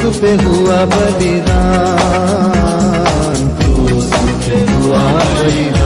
पे हुआ बलिदान, क्रूस पे हुआ बलिदान।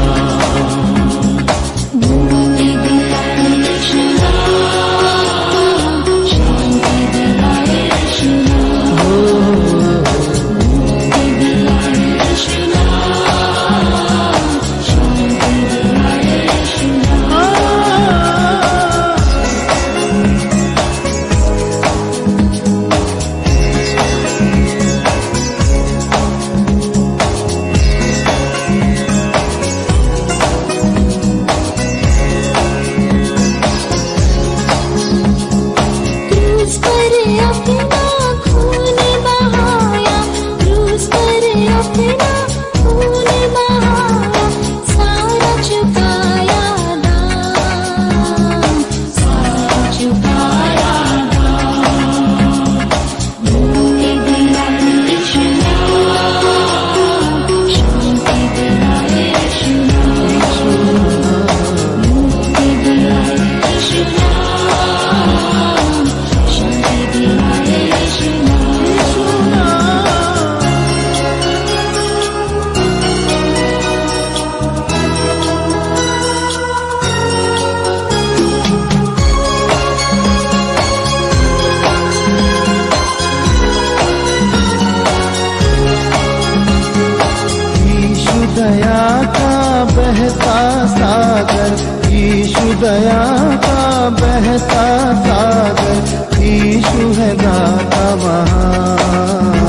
दया का बहता सागर, यीशु दया का बहता सागर, यीशु है दाता महान,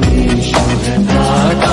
यीशु है दाता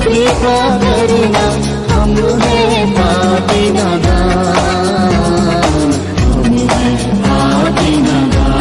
कृपा करना, हम हैं पापी नादान, हम हैं पापी नादान।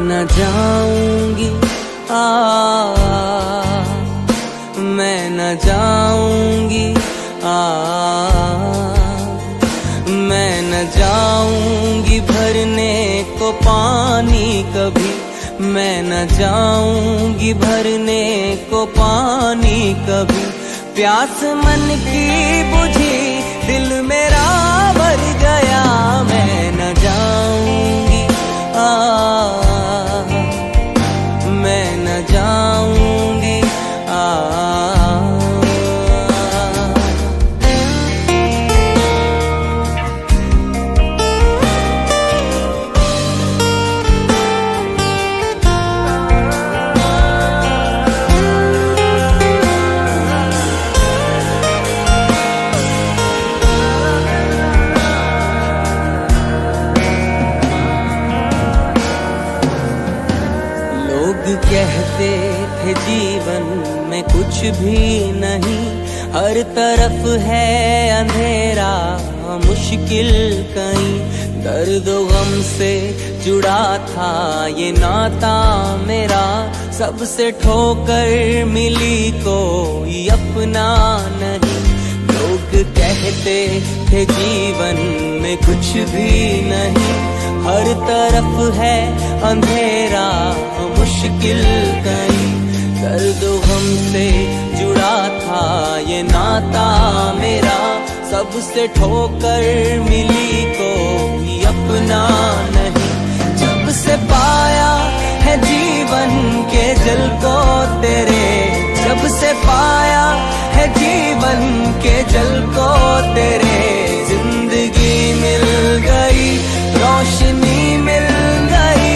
न जाऊंगी मैं न जाऊंगी मैं न जाऊंगी भरने को पानी कभी, मैं न जाऊंगी भरने को पानी कभी। प्यास मन की बुझी दिल मेरा भर गया, मैं न जाऊंगी मैं न जाऊंगी कहते थे जीवन में कुछ भी नहीं, हर तरफ है अंधेरा मुश्किल कहीं। दर्द गम से जुड़ा था ये नाता मेरा, सबसे ठोकर मिली कोई अपना नहीं। लोग कहते थे जीवन में कुछ भी नहीं, हर तरफ है अंधेरा मुश्किल कहीं। दर्द गम से जुड़ा था ये नाता मेरा, सबसे ठोकर मिली कोई अपना नहीं। जब से पाया है जीवन के जल को तेरे, जब से पाया है जीवन के जल को तेरे, जिंदगी मिल गई रोशनी मिल गई।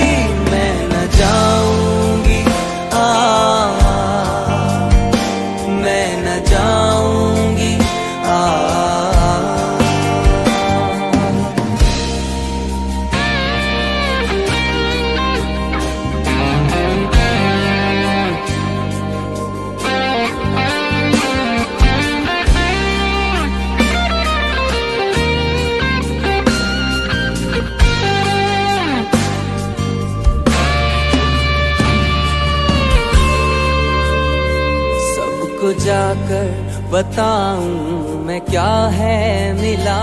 मैं न जाऊंगी मैं न जाऊंगी को जाकर बताऊं मैं क्या है मिला,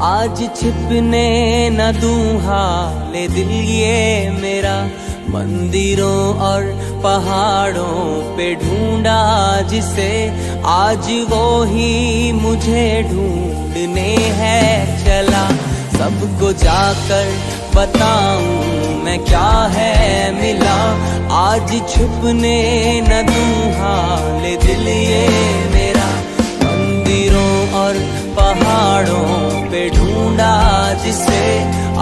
आज छिपने न दूं हाले दिल ये मेरा। मंदिरों और पहाड़ों पे ढूंढा जिसे, आज वो ही मुझे ढूंढने है चला। सबको जाकर बताऊं मैं क्या है मिला, आज छुपने न दूं हाले दिल ये मेरा। मंदिरों और पहाड़ों पे ढूंढा जिसे,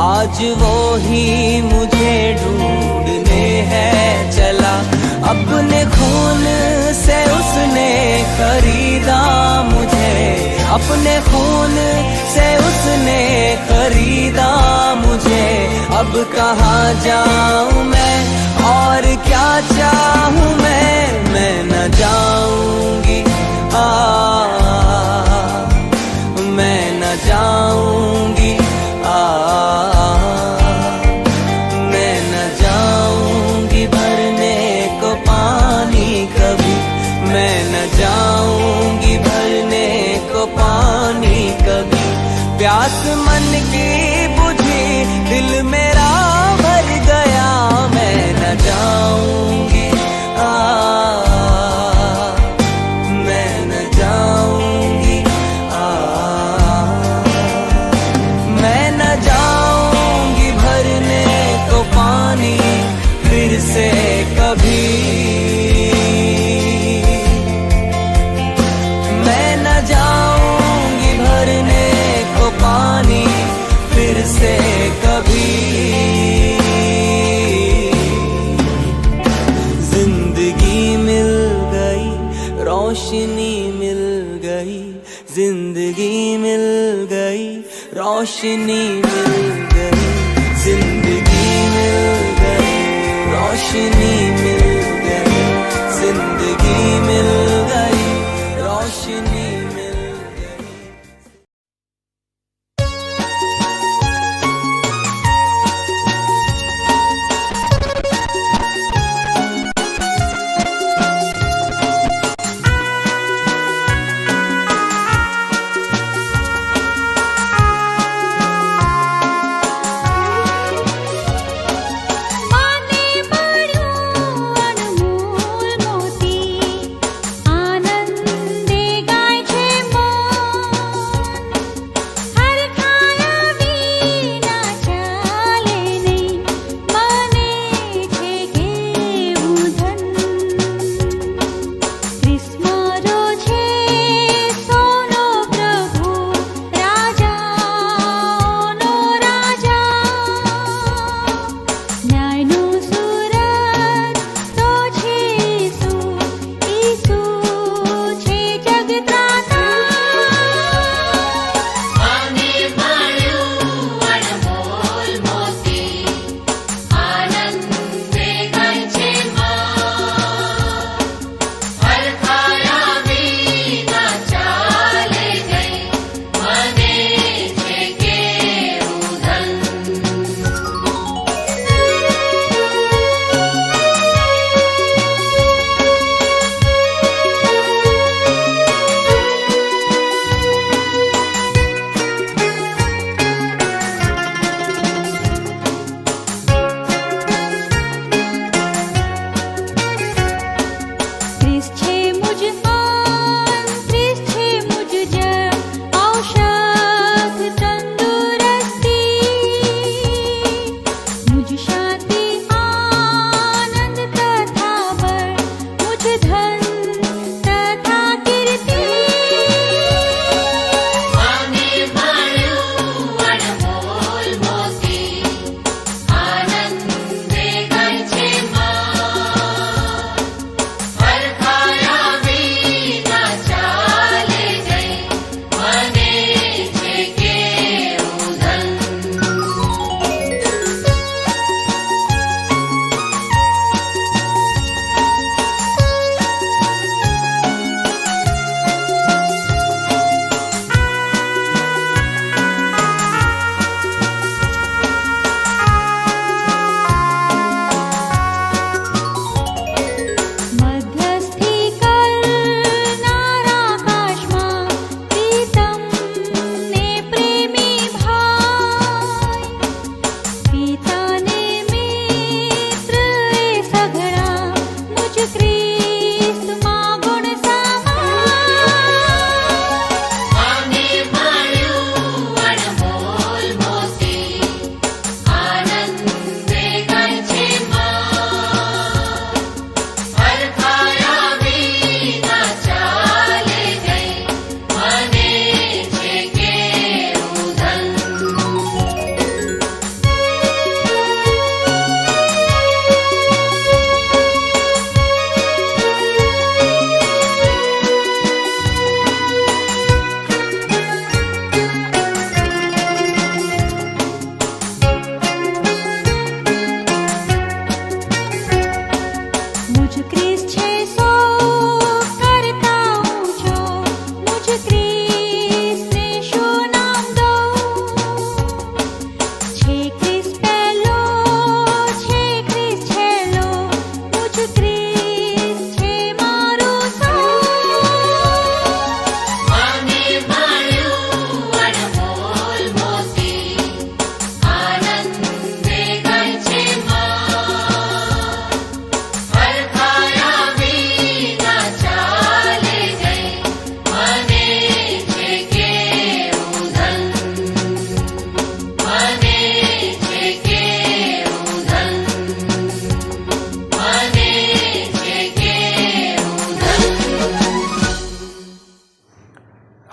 आज वो ही मुझे ढूंढने है चला। अपने खून से उसने खरीदा मुझे, अपने खून से उसने खरीदा मुझे। अब कहाँ जाऊं मैं और क्या चाहूं मैं न जाऊंगी मैं न जाऊंगी मैं न जाऊंगी भरने को पानी कभी, मैं न जाऊंगी भरने को पानी कभी। प्यास मन की बुझी दिल मेरा भर गया, मैं न जाऊंगी मैं न जाऊंगी मैं न जाऊंगी भरने को पानी फिर से कभी। मैं न जाऊंगी भरने को पानी फिर से कभी। जिंदगी मिल गई रोशनी मिल गई, जिंदगी मिल गई रोशनी मिल गई, जिंदगी मिल गई रोशनी मिल गई, जिंदगी मिल गई रोशनी मिल गई।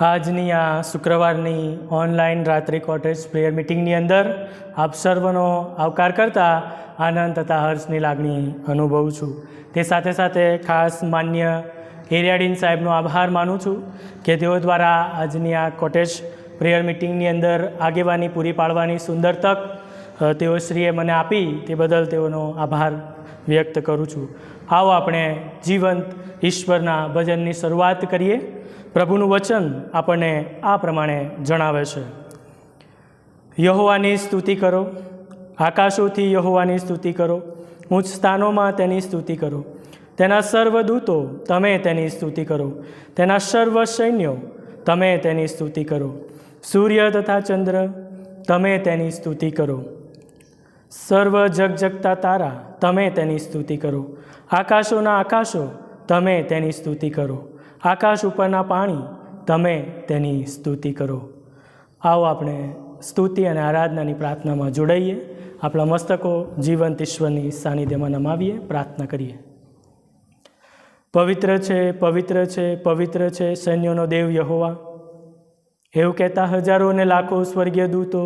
આજની આ શુક્રવારની ઓનલાઈન રાત્રિ કોટેજ પ્રેયર મિટિંગની અંદર આપ સર્વનો આવકાર કરતા આનંદ તથા હર્ષની લાગણી અનુભવું છું. તે સાથે સાથે ખાસ માન્ય એરિયાડીન સાહેબનો આભાર માનું છું કે તેઓ દ્વારા આજની આ કોટેજ પ્રેયર મિટિંગની અંદર આગેવાની પૂરી પાડવાની સુંદર તક તેઓ શ્રીએ મને આપી તે બદલ તેઓનો આભાર વ્યક્ત કરું છું. આવો આપણે જીવંત ઈશ્વરના ભજનની શરૂઆત કરીએ. પ્રભુનું વચન આપણને આ પ્રમાણે જણાવે છે. યહોવાની સ્તુતિ કરો, આકાશોથી યહોવાની સ્તુતિ કરો, ઉચ્ચ સ્થાનોમાં તેની સ્તુતિ કરો. તેના સર્વ દૂતો તમે તેની સ્તુતિ કરો, તેના સર્વ સૈન્યો તમે તેની સ્તુતિ કરો. સૂર્ય તથા ચંદ્ર તમે તેની સ્તુતિ કરો. સર્વ જગજગતા તારા તમે તેની સ્તુતિ કરો. આકાશોના આકાશો તમે તેની સ્તુતિ કરો. આકાશ ઉપરના પાણી તમે તેની સ્તુતિ કરો. આવો આપણે સ્તુતિ અને આરાધનાની પ્રાર્થનામાં જોડાઈએ. આપણા મસ્તકો જીવંત ઈશ્વરની સાનિધ્યમાં નમાવીએ, પ્રાર્થના કરીએ. પવિત્ર છે, પવિત્ર છે, પવિત્ર છે સૈન્યોનો દેવ યહોવા. એવું કહેતા હજારો અને લાખો સ્વર્ગીય દૂતો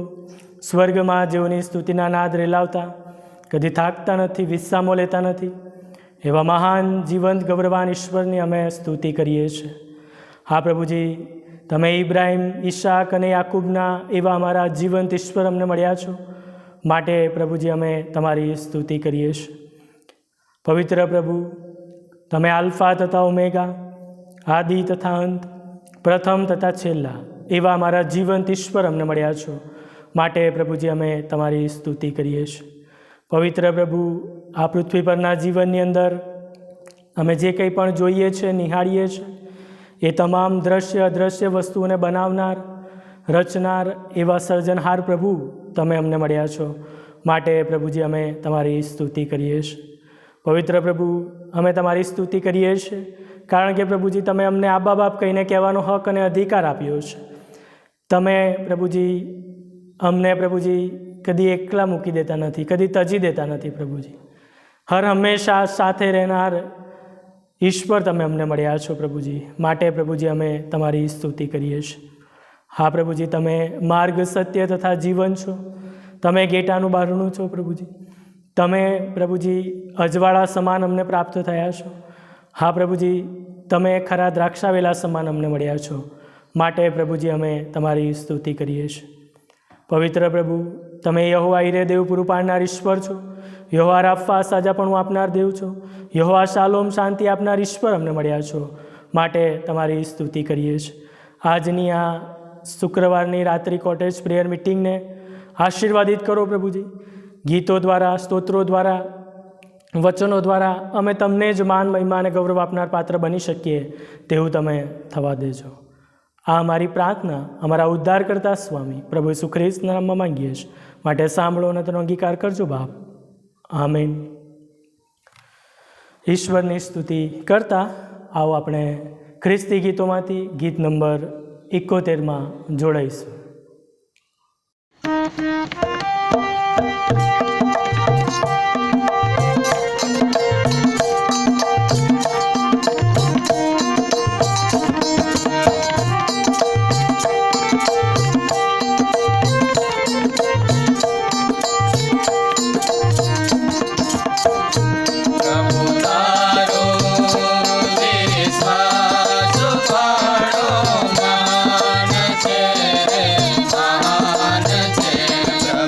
સ્વર્ગમાં જેઓની સ્તુતિના નાદ રેલાવતા કદી થાકતા નથી, વિશ્રામો લેતા નથી, એવા મહાન જીવંત ગૌરવાન ઈશ્વરની અમે સ્તુતિ કરીએ છીએ. હા પ્રભુજી, તમે ઇબ્રાહિમ, ઈશાક અને યાકૂબના એવા અમારા જીવંત ઈશ્વર અમને મળ્યા છો, માટે પ્રભુજી અમે તમારી સ્તુતિ કરીએ છીએ. પવિત્ર પ્રભુ, તમે આલ્ફા તથા ઓમેગા, આદિ તથા અંત, પ્રથમ તથા છેલ્લા એવા અમારા જીવંત ઈશ્વર અમને મળ્યા છો, માટે પ્રભુજી અમે તમારી સ્તુતિ કરીએ છીએ. પવિત્ર પ્રભુ, આ પૃથ્વી પરના જીવનની અંદર અમે જે કંઈ પણ જોઈએ છીએ, નિહાળીએ છીએ, એ તમામ દ્રશ્ય અદ્રશ્ય વસ્તુઓને બનાવનાર, રચનાર એવા સર્જનહાર પ્રભુ તમે અમને મળ્યા છો, માટે પ્રભુજી અમે તમારી સ્તુતિ કરીએ છીએ. પવિત્ર પ્રભુ, અમે તમારી સ્તુતિ કરીએ છીએ કારણ કે પ્રભુજી તમે અમને આબા બાપ કહીને કહેવાનો હક અને અધિકાર આપ્યો છે. તમે પ્રભુજી અમને પ્રભુજી કદી એકલા મૂકી દેતા નથી, કદી તજી દેતા નથી. પ્રભુજી હર હંમેશા સાથે રહેનાર ઈશ્વર તમે અમને મળ્યા છો પ્રભુજી, માટે પ્રભુજી અમે તમારી સ્તુતિ કરીએ છીએ. હા પ્રભુજી, તમે માર્ગ, સત્ય તથા જીવન છો. તમે ગેટાનું બારણું છો પ્રભુજી. તમે પ્રભુજી અજવાળા સમાન અમને પ્રાપ્ત થયા છો. હા પ્રભુજી, તમે ખરા દ્રાક્ષાવેલા સમાન અમને મળ્યા છો, માટે પ્રભુજી અમે તમારી સ્તુતિ કરીએ છીએ. પવિત્ર પ્રભુ, તમે યહોવા ઈરે દેવ પૂરું પાડનાર ઈશ્વર છો. યહોવા રાફા સાજાપણું આપનાર દેવ છો. યહોવા શાલોમ શાંતિ આપનાર ઈશ્વર અમને મળ્યા છો, માટે તમારી સ્તુતિ કરીએ છીએ. આજની આ શુક્રવારની રાત્રિ કોટેજ પ્રેયર મિટિંગને આશીર્વાદિત કરો પ્રભુજી. ગીતો દ્વારા, સ્તોત્રો દ્વારા, વચનો દ્વારા અમે તમને જ માન, મહિમા અને ગૌરવ આપનાર પાત્ર બની શકીએ તેવું તમે થવા દેજો. આ અમારી પ્રાર્થના અમારા ઉદ્ધાર કરતા સ્વામી પ્રભુ ઈસુ ખ્રિસ્તના નામમાં માંગીએ છીએ, માટે સાંભળો અને તેનો અંગીકાર કરજો બાપ. આમેન. ઈશ્વરની સ્તુતિ કરતા આવો આપણે ખ્રિસ્તી ગીતોમાંથી ગીત નંબર 71માં જોડાઈશું. પ્રભુ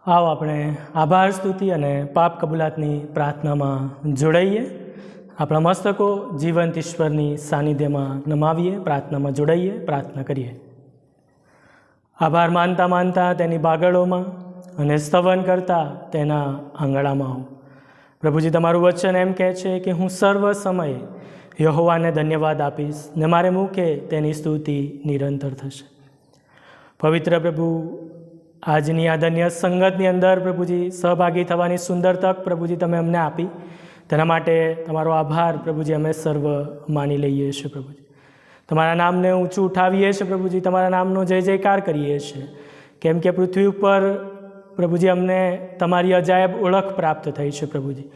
આવો આપણે આભાર સ્તુતિ અને પાપ કબૂલાતની પ્રાર્થનામાં જોડાઈએ. આપણા મસ્તકો જીવંત ઈશ્વરની સાનિધ્યમાં નમાવીએ, પ્રાર્થનામાં જોડાઈએ, પ્રાર્થના કરીએ. આભાર માનતા માનતા તેની બાગડોમાં અને સ્તવન કરતા તેના આંગણામાં આવો. પ્રભુજી, તમારું વચન એમ કહે છે કે હું સર્વ સમયે યહોવાને ધન્યવાદ આપીશ ને મારે મુખે તેની સ્તુતિ નિરંતર થશે. પવિત્ર પ્રભુ, આજની આ ધન્ય સંગતની અંદર પ્રભુજી સહભાગી થવાની સુંદર તક પ્રભુજી તમે અમને આપી, તેના માટે તમારો આભાર પ્રભુજી અમે સર્વ માની લઈએ છીએ. પ્રભુજી, તમારા નામને ઊંચું ઉઠાવીએ છીએ. પ્રભુજી, તમારા નામનો જય જયકાર કરીએ છીએ, કેમ કે પૃથ્વી ઉપર પ્રભુજી અમને તમારી અજાયબ ઓળખ પ્રાપ્ત થઈ છે. પ્રભુજી,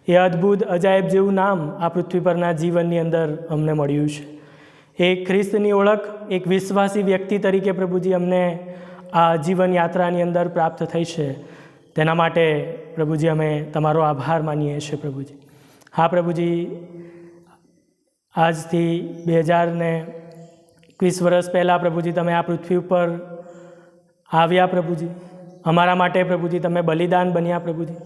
એ અદ્ભુત અજાયબ જેવું નામ આ પૃથ્વી પરના જીવનની અંદર અમને મળ્યું છે. એક ખ્રિસ્તની ઓળખ એક વિશ્વાસી વ્યક્તિ તરીકે પ્રભુજી અમને આ જીવન યાત્રાની અંદર પ્રાપ્ત થઈ છે. તેના માટે પ્રભુજી અમે તમારો આભાર માનીએ છીએ. પ્રભુજી, હા પ્રભુજી, આજથી 2021 વર્ષ પહેલાં પ્રભુજી તમે આ પૃથ્વી ઉપર આવ્યા. પ્રભુજી, અમારા માટે પ્રભુજી તમે બલિદાન બન્યા. પ્રભુજી,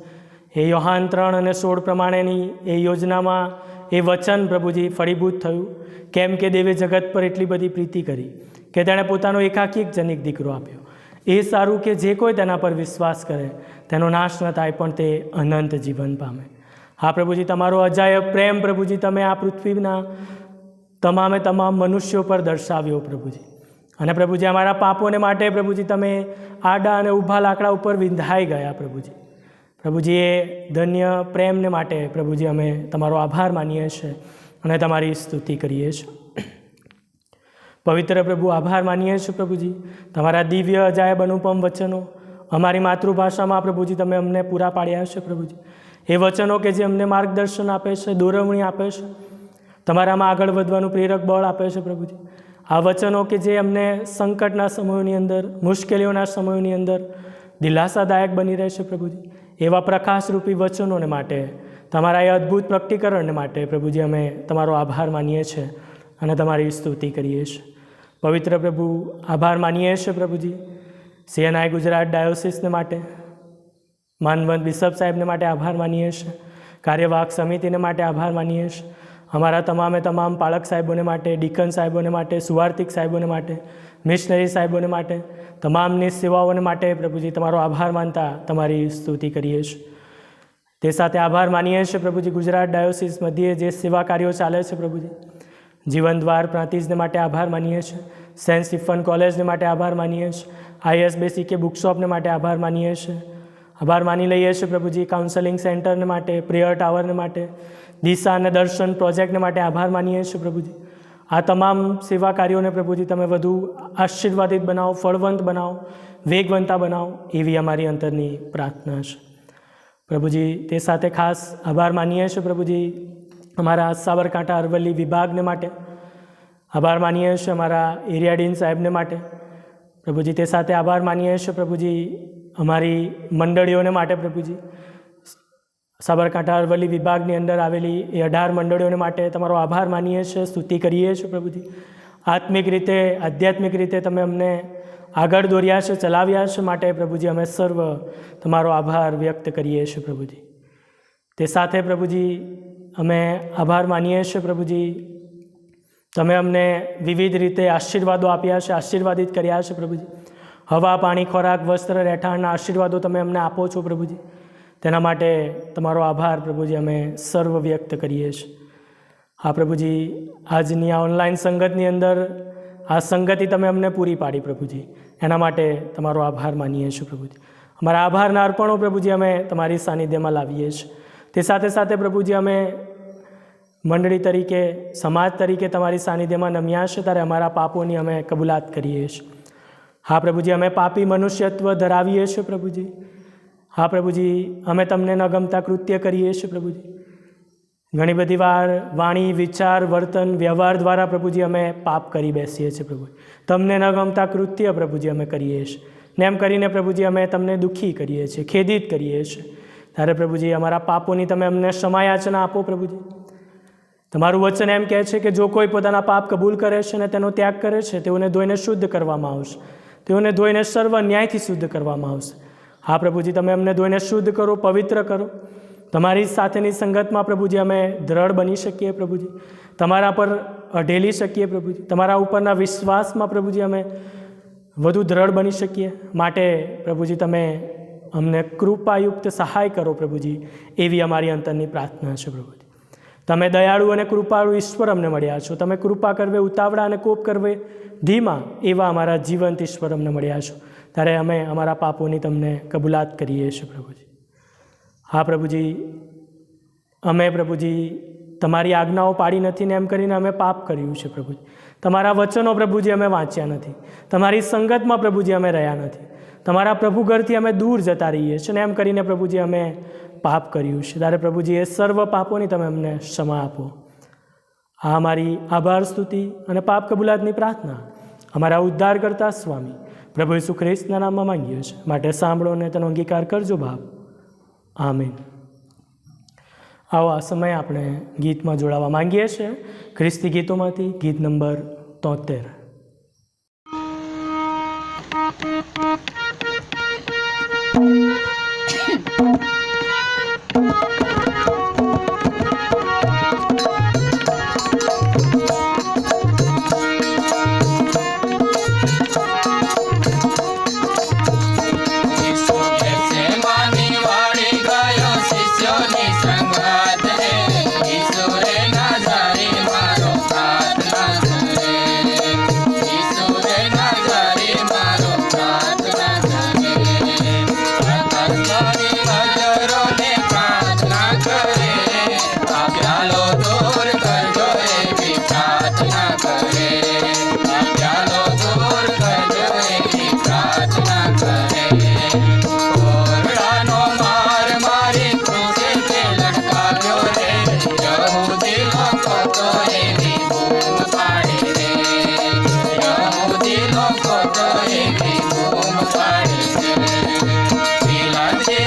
એ યોહાન 3 અને 16 પ્રમાણેની એ યોજનામાં એ વચન પ્રભુજી ફળીભૂત થયું. કેમ કે દેવે જગત પર એટલી બધી પ્રીતિ કરી કે તેણે પોતાનો એકાકી જનિક દીકરો આપ્યો. એ સારું કે જે કોઈ તેના પર વિશ્વાસ કરે તેનો નાશ ન થાય, પણ તે અનંત જીવન પામે. હા પ્રભુજી, તમારો અજાયબ પ્રેમ પ્રભુજી તમે આ પૃથ્વીના તમામે તમામ મનુષ્યો પર દર્શાવ્યો. પ્રભુજી, અને પ્રભુજી અમારા પાપોને માટે પ્રભુજી તમે આડા અને ઊભા લાકડા ઉપર વિંધાઈ ગયા. પ્રભુજી, પ્રભુજી એ ધન્ય પ્રેમને માટે પ્રભુજી અમે તમારો આભાર માનીએ છીએ અને તમારી સ્તુતિ કરીએ છીએ. પવિત્ર પ્રભુ, આભાર માનીએ છીએ પ્રભુજી તમારા દિવ્ય અજાયબ અનુપમ વચનો અમારી માતૃભાષામાં પ્રભુજી તમે અમને પૂરા પાડ્યા છે પ્રભુજી. એ વચનો કે જે અમને માર્ગદર્શન આપે છે, દોરવણી આપે છે, તમારામાં આગળ વધવાનું પ્રેરક બળ આપે છે પ્રભુજી. આ વચનો કે જે અમને સંકટના સમયોની અંદર, મુશ્કેલીઓના સમયોની અંદર દિલાસાદાયક બની રહેશે પ્રભુજી. એવા પ્રકાશરૂપી વચનોને માટે, તમારા એ અદ્ભુત પ્રકટીકરણને માટે પ્રભુજી અમે તમારો આભાર માનીએ છીએ અને તમારી સ્તુતિ કરીએ છીએ. પવિત્ર પ્રભુ, આભાર માનીએ છીએ પ્રભુજી CNI ગુજરાત ડાયોસિસને માટે, માનવંત બિશપ સાહેબને માટે આભાર માનીએ છીએ, કાર્યવાહક સમિતિને માટે આભાર માનીએ છીએ, અમારા તમામ પાળક સાહેબોને માટે, ડીકન સાહેબોને માટે, સુવાર્તિક સાહેબોને માટે, મિશનરી સાહેબોને માટે, તમામની સેવાઓને માટે પ્રભુજી તમારો આભાર માનતા તમારી સ્તુતિ કરીએ છીએ. તે સાથે આભાર માનીએ છીએ પ્રભુજી ગુજરાત ડાયોસિસ મધ્યે જે સેવા કાર્યો ચાલે છે પ્રભુજી, જીવનદ્વાર પ્રાંતિજને માટે આભાર માનીએ છીએ, સેન્ટ સ્ટીફન કોલેજને માટે આભાર માનીએ છીએ, ISBCK બુકશોપને માટે આભાર માનીએ છીએ. આભાર માની લઈએ છીએ પ્રભુજી કાઉન્સેલિંગ સેન્ટરને માટે, પ્રેયર ટાવરને માટે, દિશા અને દર્શન પ્રોજેક્ટને માટે આભાર માનીએ છીએ પ્રભુજી. આ તમામ સેવા કાર્યોને પ્રભુજી તમે વધુ આશીર્વાદિત બનાવો, ફળવંત બનાવો, વેગવંતા બનાવો, એવી અમારી અંતરની પ્રાર્થના છે પ્રભુજી. તે સાથે ખાસ આભાર માનીએ છીએ પ્રભુજી અમારા સાબરકાંઠા અરવલ્લી વિભાગને માટે, આભાર માનીએ છીએ અમારા એરિયા ડીન સાહેબને માટે પ્રભુજી. તે સાથે આભાર માનીએ છીએ પ્રભુજી અમારી મંડળીઓને માટે પ્રભુજી. સાબરકાંઠા અરવલ્લી વિભાગની અંદર આવેલી એ 18 મંડળીઓને માટે તમારો આભાર માનીએ છીએ, સ્તુતિ કરીએ છીએ પ્રભુજી. આત્મિક રીતે, આધ્યાત્મિક રીતે તમે અમને આગળ દોર્યા છે, ચલાવ્યા છે માટે પ્રભુજી અમે સર્વ તમારો આભાર વ્યક્ત કરીએ છીએ પ્રભુજી. તે સાથે પ્રભુજી અમે આભાર માનીએ છીએ પ્રભુજી તમે અમને વિવિધ રીતે આશીર્વાદો આપ્યા છે, આશીર્વાદિત કર્યા છે પ્રભુજી. હવા, પાણી, ખોરાક, વસ્ત્ર, રહેઠાણના આશીર્વાદો તમે અમને આપો છો પ્રભુજી. તેના માટે તમારો આભાર પ્રભુજી અમે સર્વ વ્યક્ત કરીએ છીએ. હા પ્રભુજી, આજની આ ઓનલાઈન સંગતની અંદર આ સંગતિ તમે અમને પૂરી પાડી પ્રભુજી, એના માટે તમારો આભાર માનીએ છીએ પ્રભુજી. અમારા આભારના અર્પણો પ્રભુજી અમે તમારી સાનિધ્યમાં લાવીએ છીએ. તે સાથે સાથે પ્રભુજી અમે મંડળી તરીકે, સમાજ તરીકે તમારી સાનિધ્યમાં નમ્યા છે ત્યારે અમારા પાપોની અમે કબૂલાત કરીએ છીએ. હા પ્રભુજી, અમે પાપી મનુષ્યત્વ ધરાવીએ છીએ પ્રભુજી. હા પ્રભુજી, અમે તમને ન ગમતા કૃત્ય કરીએ છીએ પ્રભુજી. ઘણી બધી વાર વાણી, વિચાર, વર્તન, વ્યવહાર દ્વારા પ્રભુજી અમે પાપ કરી બેસીએ છીએ પ્રભુ. તમને ન ગમતા કૃત્ય પ્રભુજી અમે કરીએ છીએ ને એમ કરીને પ્રભુજી અમે તમને દુઃખી કરીએ છીએ, ખેદિત કરીએ છીએ. ત્યારે પ્રભુજી અમારા પાપોની તમે અમને ક્ષમાયાચના આપો પ્રભુજી. તમારું વચન એમ કહે છે કે જો કોઈ પોતાના પાપ કબૂલ કરે છે અને તેનો ત્યાગ કરે છે, તેઓને ધોઈને શુદ્ધ કરવામાં આવશે, તેઓને ધોઈને સર્વ ન્યાયથી શુદ્ધ કરવામાં આવશે. હા પ્રભુજી, તમે અમને ધોઈને શુદ્ધ કરો, પવિત્ર કરો. તમારી સાથેની સંગતમાં પ્રભુજી અમે દ્રઢ બની શકીએ પ્રભુજી, તમારા પર અઢેલી શકીએ પ્રભુજી, તમારા ઉપરના વિશ્વાસમાં પ્રભુજી અમે વધુ દ્રઢ બની શકીએ. માટે પ્રભુજી તમે અમને કૃપાયુક્ત સહાય કરો પ્રભુજી, એવી અમારી અંતરની પ્રાર્થના છે પ્રભુજી. તમે દયાળુ અને કૃપાળુ ઈશ્વર અમને મળ્યા છો. તમે કૃપા કરવે ઉતાવળા અને કોપ કરવે ધીમા, એવા અમારા જીવંત ઈશ્વર અમને મળ્યા છો. ત્યારે અમે અમારા પાપોની તમને કબૂલાત કરીએ છીએ પ્રભુજી. હા પ્રભુજી, અમે પ્રભુજી તમારી આજ્ઞાઓ પાડી નથી ને એમ કરીને અમે પાપ કર્યું છે પ્રભુજી. તમારા વચનો પ્રભુજી અમે વાંચ્યા નથી, તમારી સંગતમાં પ્રભુજી અમે રહ્યા નથી, તમારા પ્રભુ ઘરથી અમે દૂર જતા રહીએ છીએ ને એમ કરીને પ્રભુજી અમે પાપ કર્યું છે. ત્યારે પ્રભુજી એ સર્વ પાપોની તમે અમને ક્ષમા આપો. આ અમારી આભાર, સ્તુતિ અને પાપ કબૂલાતની પ્રાર્થના અમારા ઉદ્ધાર કરતા સ્વામી પ્રભુ ઈસુ ખ્રિસ્તના નામમાં માંગીએ છીએ. માટે સાંભળો ને તેનો અંગીકાર કરજો બાપ. આમીન. આવો આ સમયે આપણે ગીતમાં જોડાવા માંગીએ છીએ. ખ્રિસ્તી ગીતોમાંથી ગીત નંબર 73. ઈશ્વરે ના જારી મારો પ્રાર્થના કરે.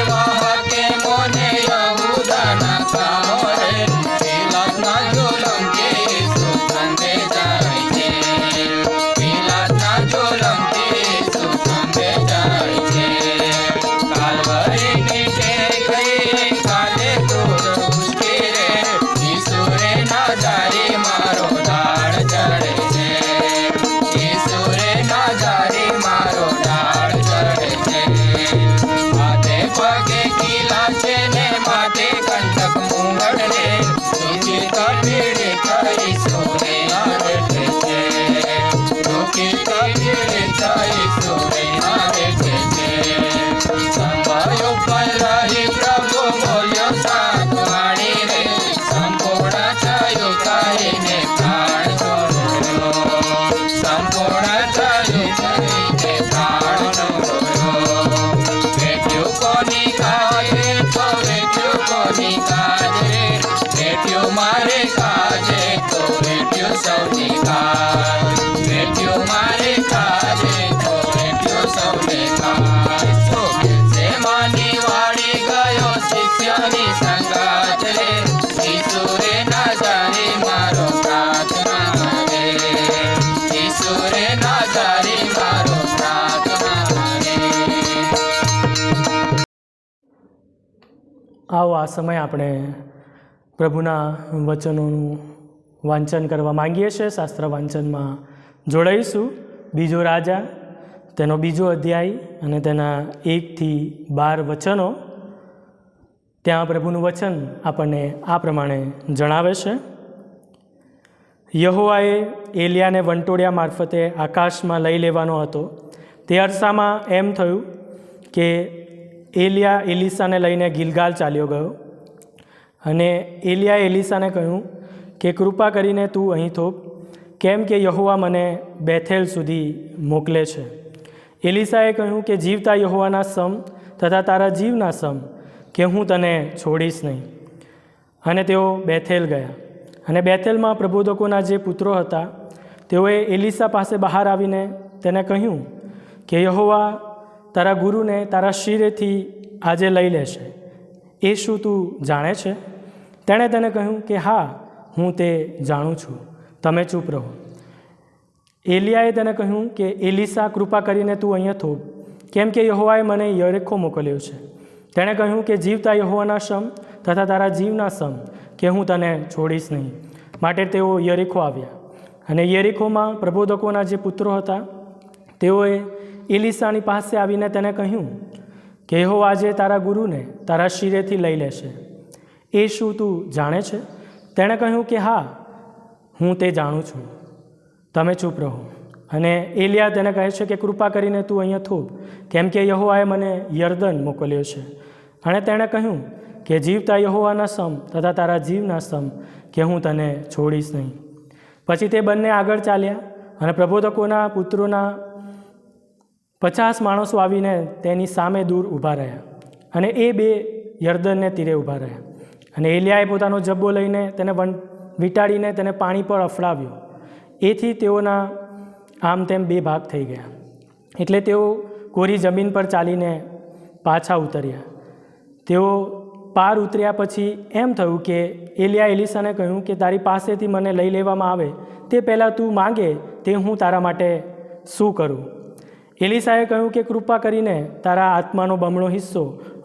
વાહકે મોને યહૂદાના કામો રે પિલાતના જોલમથી ઈસુ સંગે જાય છે પિલાતના જોલમથી ઈસુ સંગે જાય છે કાલવરીની ટેકરી કાલે ક્રૂર ઉચકી રે ઈસુ રે નાજારી મારો ડાળ ચડે છે ઈસુ રે નાજારી મારો ડાળ ચડે છે માથે પગે કિલા છે ને માથે કંટક મુંગળ રે દુઃખિત પીડિત ઈસુ રે બેઠે છે દુઃખિત પીડિત ઈસુ રે બેઠે છે સંભાળ્યો પર રહી પ્રભુ બોલ્યો સાધવાણી રે સંપૂર્ણ થયું કહીને પ્રાણ છોડ્યો સંપૂર્ણ થયું કહીને પ્રાણ છોડ્યો બેટ્યું કોની કાજે તો બેટ્યું કોની કાજે બેટ્યું મારે કાજે તો બેટ્યું સૌની કાજ બેટ્યું મારે કાજે તો બેટ્યું સૌને કાજ માની વાળી ગયો શિષ્યની સંગાત રે ઈસુ રે નાજારી મારો પ્રાર્થના રે ઈસુ રે નાજારી મારો પ્રાર્થના રે આવો આ સમય આપણે પ્રભુના વચનોનું વાંચન કરવા માંગીએ છીએ. શાસ્ત્ર વાંચનમાં જોડાઈશું. બીજો રાજા તેનો બીજો અધ્યાય અને તેના 1 થી 12 વચનો. ત્યાં પ્રભુનું વચન આપણને આ પ્રમાણે જણાવે છે. યહોવાએ એલિયાને વંટોળિયા મારફતે આકાશમાં લઈ લેવાનો હતો. તે અરસામાં એમ થયું કે એલિયા એલીસાને લઈને ગિલગાલ ચાલ્યો ગયો અને એલિયાએ એલીસાને કહ્યું કે કૃપા કરીને તું અહીં થોપ, કેમ કે યહોવા મને બેથેલ સુધી મોકલે છે. એલીસાએ કહ્યું કે જીવતા યહોવાના સમ તથા તારા જીવના સમ કે હું તને છોડીશ નહીં. અને તેઓ બેથેલ ગયા અને બેથેલમાં પ્રબોધકોના જે પુત્રો હતા તેઓએ એલીસા પાસે બહાર આવીને તેને કહ્યું કે યહોવા તારા ગુરુને તારા શિરેથી આજે લઈ લેશે. એ શું તું જાણે છે? તેણે તેને કહ્યું કે હા, હું તે જાણું છું, તમે ચૂપ રહો. એલિયાએ તેને કહ્યું કે એલીસા કૃપા કરીને તું અહીંયા થોપ, કેમ કે યહોવાએ મને યરીખો મોકલ્યો છે. તેણે કહ્યું કે જીવતા યહોવાના સમ તથા તારા જીવના સમ કે હું તને છોડીશ નહીં. માટે તેઓ યરીખો આવ્યા અને યરીખોમાં પ્રબોધકોના જે પુત્રો હતા તેઓએ એલીસાની પાસે આવીને તેને કહ્યું કે યહોવા આજે તારા ગુરુને તારા શિરેથી લઈ લેશે. એ શું તું જાણે છે? તેણે કહ્યું કે હા, હું તે જાણું છું, તમે ચૂપ રહો. અને એલિયા તેને કહે છે કે કૃપા કરીને તું અહીંયા થોપ, કેમ કે યહોવાએ મને યરદન મોકલ્યો છે. અને તેણે કહ્યું કે જીવતા યહોવાના સમ તથા તારા જીવના સમ કે હું તને છોડીશ નહીં. પછી તે બંને આગળ ચાલ્યા અને પ્રબોધકોના પુત્રોના 50 માણસો આવીને તેની સામે દૂર ઊભા રહ્યા અને એ બે યરદનને તીરે ઊભા રહ્યા. અને એલિયાએ પોતાનો જબ્બો લઈને તેને વીંટાળીને તેને પાણી પર અફડાવ્યો. એથી તેઓના આમ તેમ 2 ભાગ થઈ ગયા. એટલે તેઓ કોરી જમીન પર ચાલીને પાછા ઉતર્યા. તેઓ પાર ઉતર્યા પછી એમ થયું કે એલિયા એલીસાને કહ્યું કે તારી પાસેથી મને લઈ લેવામાં આવે તે પહેલાં તું માંગે તે હું તારા માટે શું કરું? એલીસાએ કહ્યું કે કૃપા કરીને તારા આત્માનો બમણો હિસ્સો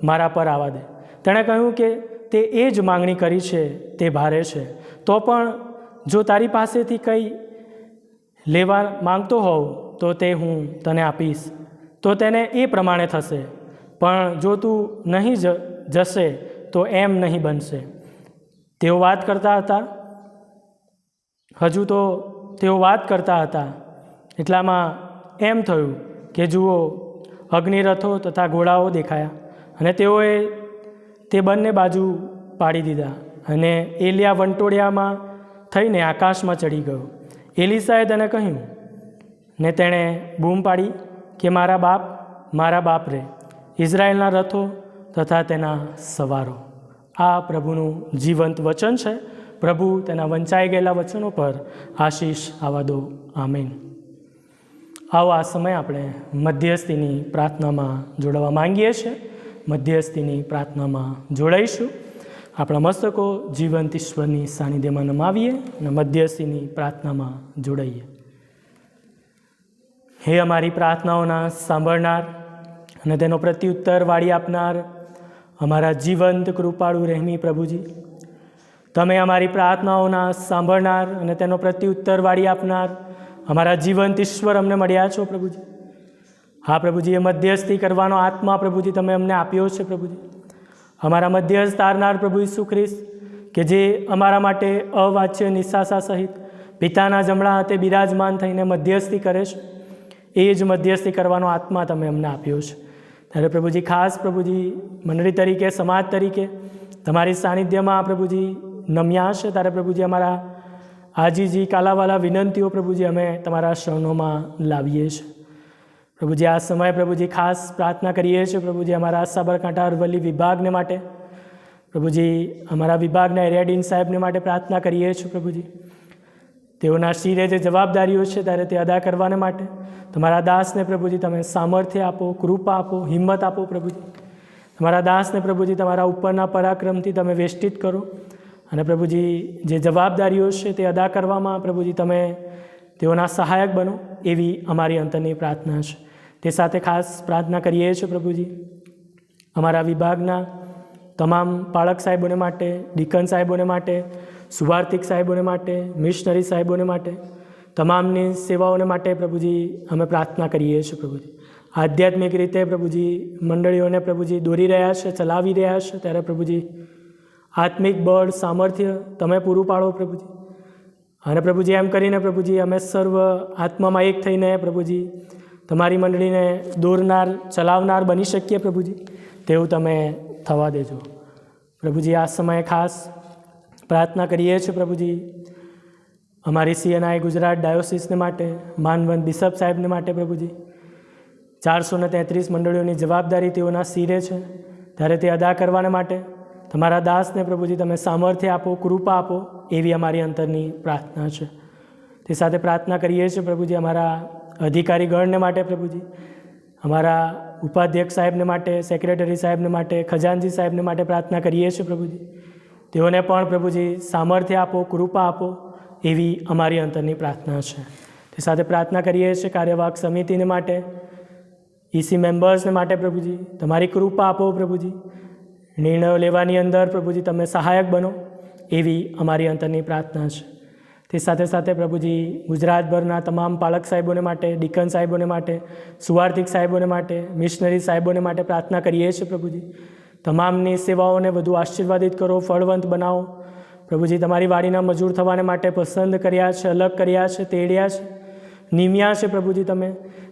મારા પર આવવા દે. તેણે કહ્યું કે તે એ જ માંગણી કરી છે તે ભારે છે. તો પણ જો તારી પાસેથી કંઈ લેવા માંગતો હોવ તો તે હું તને આપીશ. તો તેને એ પ્રમાણે થશે. પણ જો તું નહીં જશે તો એમ નહીં બનશે. તેઓ વાત કરતા હતા. તેઓ વાત કરતા હતા એટલામાં એમ થયું કે જુઓ, અગ્નિરથો તથા ઘોડાઓ દેખાયા અને તેઓએ તે બંને બાજુ પાડી દીધા. અને એલિયા વંટોળિયામાં થઈને આકાશમાં ચડી ગયો. એલીસાએ તેને કહ્યું ને તેણે બૂમ પાડી કે મારા બાપ રે, ઇઝરાયેલના રથો તથા તેના સવારો. આ પ્રભુનું જીવંત વચન છે. પ્રભુ તેના વંચાઈ ગયેલા વચનો પર આશીષ આવવા દો. આમીન. આવો આ સમય આપણે મધ્યસ્થીની પ્રાર્થનામાં જોડાવા માંગીએ છીએ. મધ્યસ્થીની પ્રાર્થનામાં જોડાઈશું. આપણા મસ્તકો જીવંત ઈશ્વરની સાનિધ્યમાં નમાવીએ અને મધ્યસ્થીની પ્રાર્થનામાં જોડાઈએ. હે અમારી પ્રાર્થનાઓના સાંભળનાર અને તેનો પ્રત્યુત્તર વાળી આપનાર અમારા જીવંત કૃપાળુ રહેમી પ્રભુજી, તમે અમારી પ્રાર્થનાઓના સાંભળનાર અને તેનો પ્રત્યુત્તર વાળી આપનાર અમારા જીવંત ઈશ્વર અમને મળ્યા છો પ્રભુજી. હા પ્રભુજી, એ મધ્યસ્થી કરવાનો આત્મા પ્રભુજી તમે અમને આપ્યો છે પ્રભુજી. અમારા મધ્યસ્થ તારનાર પ્રભુ ઈસુ ખ્રિસ્ત કે જે અમારા માટે અવાચ્ય નિશાસા સહિત પિતાના જમણા હાથે બિરાજમાન થઈને મધ્યસ્થી કરે છે, એ જ મધ્યસ્થી કરવાનો આત્મા તમે અમને આપ્યો છે. ત્યારે પ્રભુજી ખાસ પ્રભુજી મંડળી તરીકે, સમાજ તરીકે તમારી સાનિધ્યમાં પ્રભુજી નમ્યા છે. ત્યારે પ્રભુજી અમારા આજીજી કાલાવાલા વિનંતીઓ પ્રભુજી અમે તમારા શરણોમાં લાવીએ છીએ. પ્રભુજી આ સમયે પ્રભુજી ખાસ પ્રાર્થના કરીએ છીએ પ્રભુજી અમારા સાબરકાંઠા અરવલ્લી વિભાગને માટે, પ્રભુજી અમારા વિભાગના એરિયાડીન સાહેબને માટે પ્રાર્થના કરીએ છીએ પ્રભુજી. તેઓના શિરે જે જવાબદારીઓ છે ત્યારે તે અદા કરવાને માટે તમારા દાસને પ્રભુજી તમે સામર્થ્ય આપો, કૃપા આપો, હિંમત આપો પ્રભુજી. તમારા દાસને પ્રભુજી તમારા ઉપરના પરાક્રમથી તમે વેષ્ટિત કરો અને પ્રભુજી જે જવાબદારીઓ છે તે અદા કરવામાં પ્રભુજી તમે તેઓના સહાયક બનો, એવી અમારી અંતરની પ્રાર્થના છે. તે સાથે ખાસ પ્રાર્થના કરીએ છીએ પ્રભુજી અમારા વિભાગના તમામ પાળક સાહેબોને માટે, ડીકન સાહેબોને માટે, સુવાર્તિક સાહેબોને માટે, મિશનરી સાહેબોને માટે, તમામની સેવાઓને માટે પ્રભુજી અમે પ્રાર્થના કરીએ છીએ પ્રભુજી. આધ્યાત્મિક રીતે પ્રભુજી મંડળીઓને પ્રભુજી દોરી રહ્યા છે, ચલાવી રહ્યા છે, ત્યારે પ્રભુજી આત્મિક બળ, સામર્થ્ય તમે પૂરું પાડો પ્રભુજી. અને પ્રભુજી એમ કરીને પ્રભુજી અમે સર્વ આત્મામાં એક થઈને પ્રભુજી તમારી મંડળીને દોરનાર, ચલાવનાર બની શકીએ પ્રભુજી, તેવું તમે થવા દેજો પ્રભુજી. આ સમયે ખાસ પ્રાર્થના કરીએ છીએ પ્રભુજી અમારી CNI ગુજરાત ડાયોસિસને માટે, માનવંત બિશપ સાહેબને માટે પ્રભુજી. 433 મંડળીઓની જવાબદારી તેઓના શિરે છે, ત્યારે તે અદા કરવાને માટે તમારા દાસને પ્રભુજી તમે સામર્થ્ય આપો, કૃપા આપો, એવી અમારી અંતરની પ્રાર્થના છે. તે સાથે પ્રાર્થના કરીએ છીએ પ્રભુજી અમારા અધિકારીગણને માટે પ્રભુજી, અમારા ઉપાધ્યક્ષ સાહેબને માટે, સેક્રેટરી સાહેબને માટે, ખજાનજી સાહેબને માટે પ્રાર્થના કરીએ છીએ પ્રભુજી. તેઓને પણ પ્રભુજી સામર્થ્ય આપો, કૃપા આપો, એવી અમારી અંતરની પ્રાર્થના છે. તે સાથે પ્રાર્થના કરીએ છીએ કાર્યવાહક સમિતિને માટે, EC મેમ્બર્સને માટે પ્રભુજી તમારી કૃપા આપો પ્રભુજી. નિર્ણયો લેવાની અંદર પ્રભુજી તમે સહાયક બનો, એવી અમારી અંતરની પ્રાર્થના છે. તે સાથે સાથે પ્રભુજી ગુજરાતભરના તમામ પાલક સાહેબોને માટે, ડીકન સાહેબોને માટે, સુવાર્તિક સાહેબોને માટે, મિશનરી સાહેબોને માટે પ્રાર્થના કરીએ છીએ પ્રભુજી. તમામની સેવાઓને વધુ આશીર્વાદિત કરો, ફળવંત બનાવો પ્રભુજી. તમારી વાડીના મજૂર થવાને માટે પસંદ કર્યા છે, અલગ કર્યા છે, તેડ્યા છે, નિમ્યા છે પ્રભુજી તમે,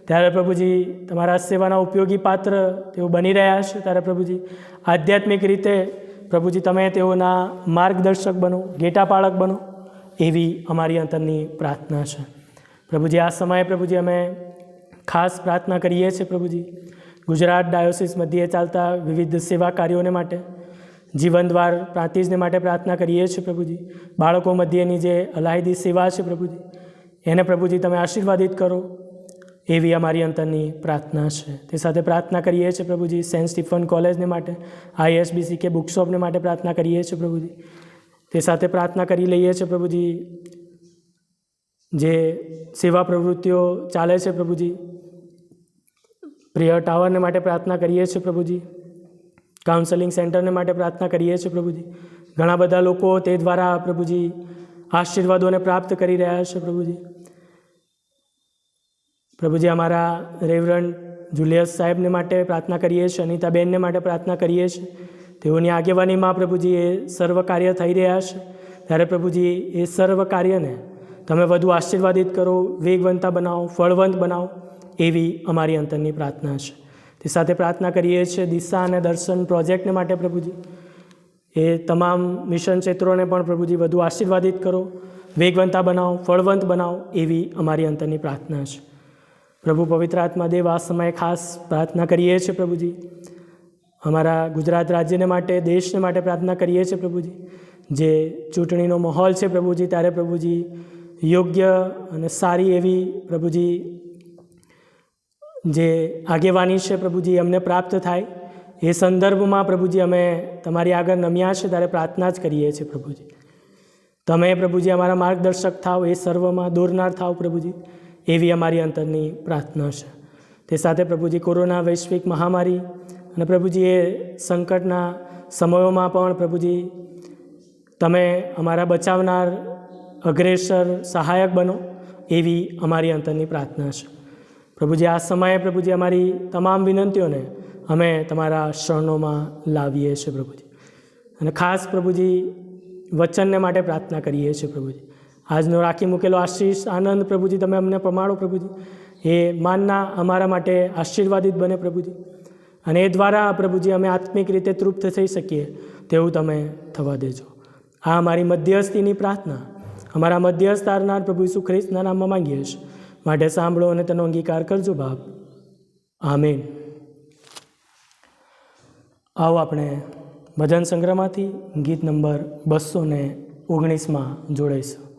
ત્યારે પ્રભુજી તમારા સેવાના ઉપયોગી પાત્ર તેઓ બની રહ્યા છે. ત્યારે પ્રભુજી આધ્યાત્મિક રીતે પ્રભુજી તમે તેઓના માર્ગદર્શક બનો, ગેટાપાળક બનો, એવી અમારી અંતરની પ્રાર્થના છે પ્રભુજી. આ સમયે પ્રભુજી અમે ખાસ પ્રાર્થના કરીએ છીએ પ્રભુજી ગુજરાત ડાયોસિસ મધ્યે ચાલતા વિવિધ સેવા કાર્યોને માટે, જીવનદ્વાર પ્રાંતિજને માટે પ્રાર્થના કરીએ છીએ પ્રભુજી. બાળકો મધ્યેની જે અલાયદી સેવા છે પ્રભુજી, એને પ્રભુજી તમે આશીર્વાદિત કરો, એવી અમારી અંતરની પ્રાર્થના છે. તે સાથે પ્રાર્થના કરીએ છીએ પ્રભુજી સેન્ટ સ્ટીફન કોલેજને માટે, ISBCK બુકશોપને માટે પ્રાર્થના કરીએ છીએ પ્રભુજી. તે સાથે પ્રાર્થના કરી લઈએ છીએ પ્રભુજી જે સેવા પ્રવૃત્તિઓ ચાલે છે પ્રભુજી, પ્રેયર ટાવરને માટે પ્રાર્થના કરીએ છીએ પ્રભુજી, કાઉન્સેલિંગ સેન્ટરને માટે પ્રાર્થના કરીએ છીએ પ્રભુજી. ઘણા બધા લોકો તે દ્વારા પ્રભુજી આશીર્વાદોને પ્રાપ્ત કરી રહ્યા છે પ્રભુજી. પ્રભુજી અમારા રેવરન્ડ જુલિયસ સાહેબને માટે પ્રાર્થના કરીએ છીએ, અનિતાબેનને માટે પ્રાર્થના કરીએ છીએ. તેઓની આગેવાનીમાં પ્રભુજી એ સર્વ કાર્ય થઈ રહ્યા છે, ત્યારે પ્રભુજી એ સર્વ કાર્યને તમે વધુ આશીર્વાદિત કરો, વેગવંતા બનાવો, ફળવંત બનાવો, એવી અમારી અંતરની પ્રાર્થના છે. તે સાથે પ્રાર્થના કરીએ છીએ દિશા અને દર્શન પ્રોજેક્ટને માટે પ્રભુજી. એ તમામ મિશન ક્ષેત્રોને પણ પ્રભુજી વધુ આશીર્વાદિત કરો, વેગવંતા બનાવો, ફળવંત બનાવો, એવી અમારી અંતરની પ્રાર્થના છે. પ્રભુ પવિત્ર આત્મા દેવ આ સમયે ખાસ પ્રાર્થના કરીએ છીએ પ્રભુજી અમારા ગુજરાત રાજ્યને માટે, દેશને માટે પ્રાર્થના કરીએ છીએ પ્રભુજી. જે ચૂંટણીનો માહોલ છે પ્રભુજી, ત્યારે પ્રભુજી યોગ્ય અને સારી એવી પ્રભુજી જે આગેવાની છે પ્રભુજી અમને પ્રાપ્ત થાય, એ સંદર્ભમાં પ્રભુજી અમે તમારી આગળ નમ્યા છે ત્યારે પ્રાર્થના જ કરીએ છીએ પ્રભુજી. તમે પ્રભુજી અમારા માર્ગદર્શક થાવ, એ સર્વમાં દોરનાર થાવ પ્રભુજી, એવી અમારી અંતરની પ્રાર્થના છે. તે સાથે પ્રભુજી કોરોના વૈશ્વિક મહામારી અને પ્રભુજી એ સંકટના સમયોમાં પણ પ્રભુજી તમે અમારા બચાવનાર, અગ્રેસર, સહાયક બનો, એવી અમારી અંતરની પ્રાર્થના છે. પ્રભુજી આ સમયે પ્રભુજી અમારી તમામ વિનંતીઓને અમે તમારા શરણોમાં લાવીએ છીએ પ્રભુજી. અને ખાસ પ્રભુજી વચનને માટે પ્રાર્થના કરીએ છીએ પ્રભુજી. આજનો રાખી મૂકેલો આશીષ, આનંદ પ્રભુજી તમે અમને પ્રમાણો પ્રભુજી, એ માનના અમારા માટે આશીર્વાદિત બને પ્રભુજી. અને એ દ્વારા પ્રભુજી અમે આત્મિક રીતે તૃપ્ત થઈ શકીએ તેવું તમે થવા દેજો. આ અમારી મધ્યસ્થીની પ્રાર્થના અમારા મધ્યસ્થ તારનાર પ્રભુ ઈસુ ખ્રિસ્તના નામમાં માંગીએ છીએ. માટે સાંભળો અને તેનો અંગીકાર કરજો બાપ. આમીન. આવો આપણે ભજન સંગ્રહમાંથી ગીત નંબર 219માં જોડાઈશું.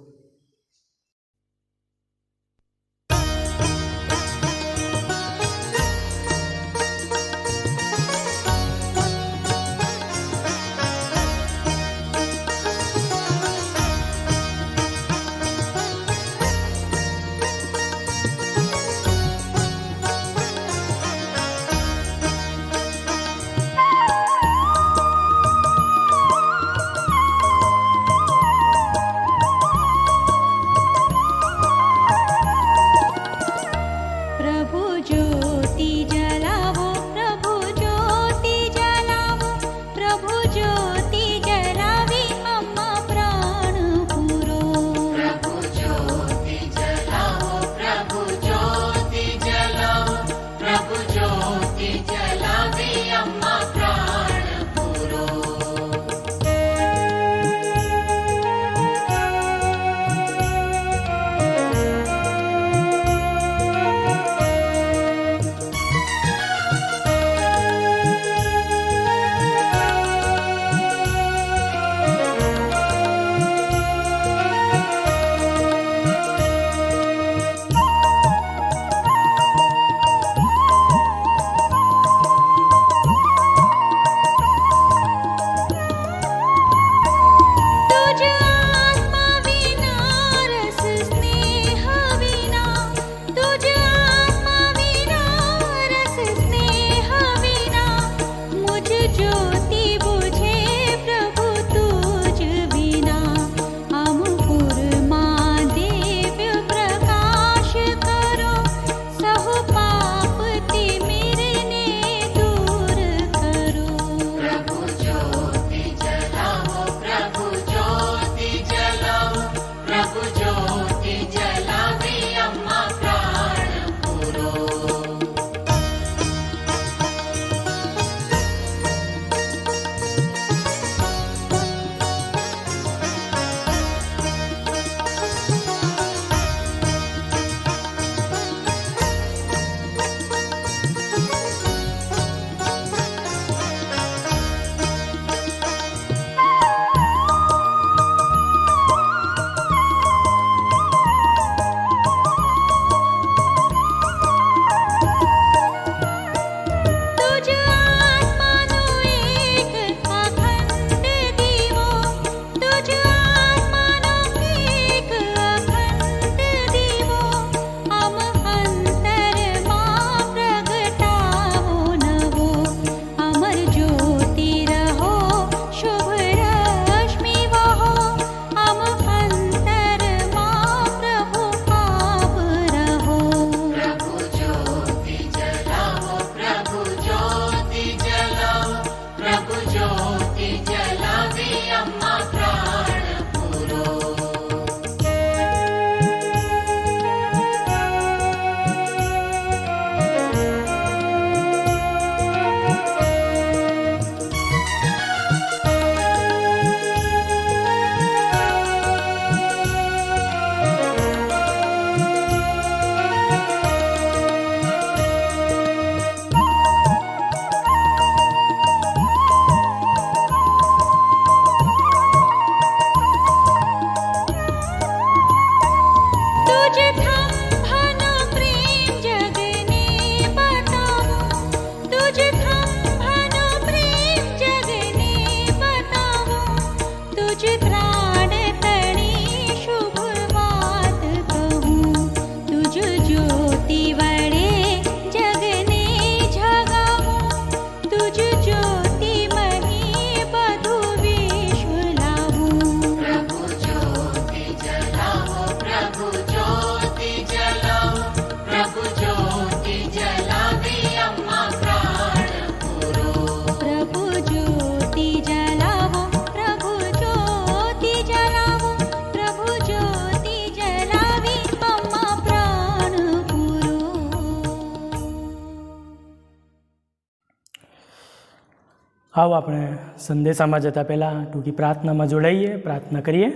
આવો આપણે સંદેશામાં જતાં પહેલાં ટૂંકી પ્રાર્થનામાં જોડાઈએ, પ્રાર્થના કરીએ.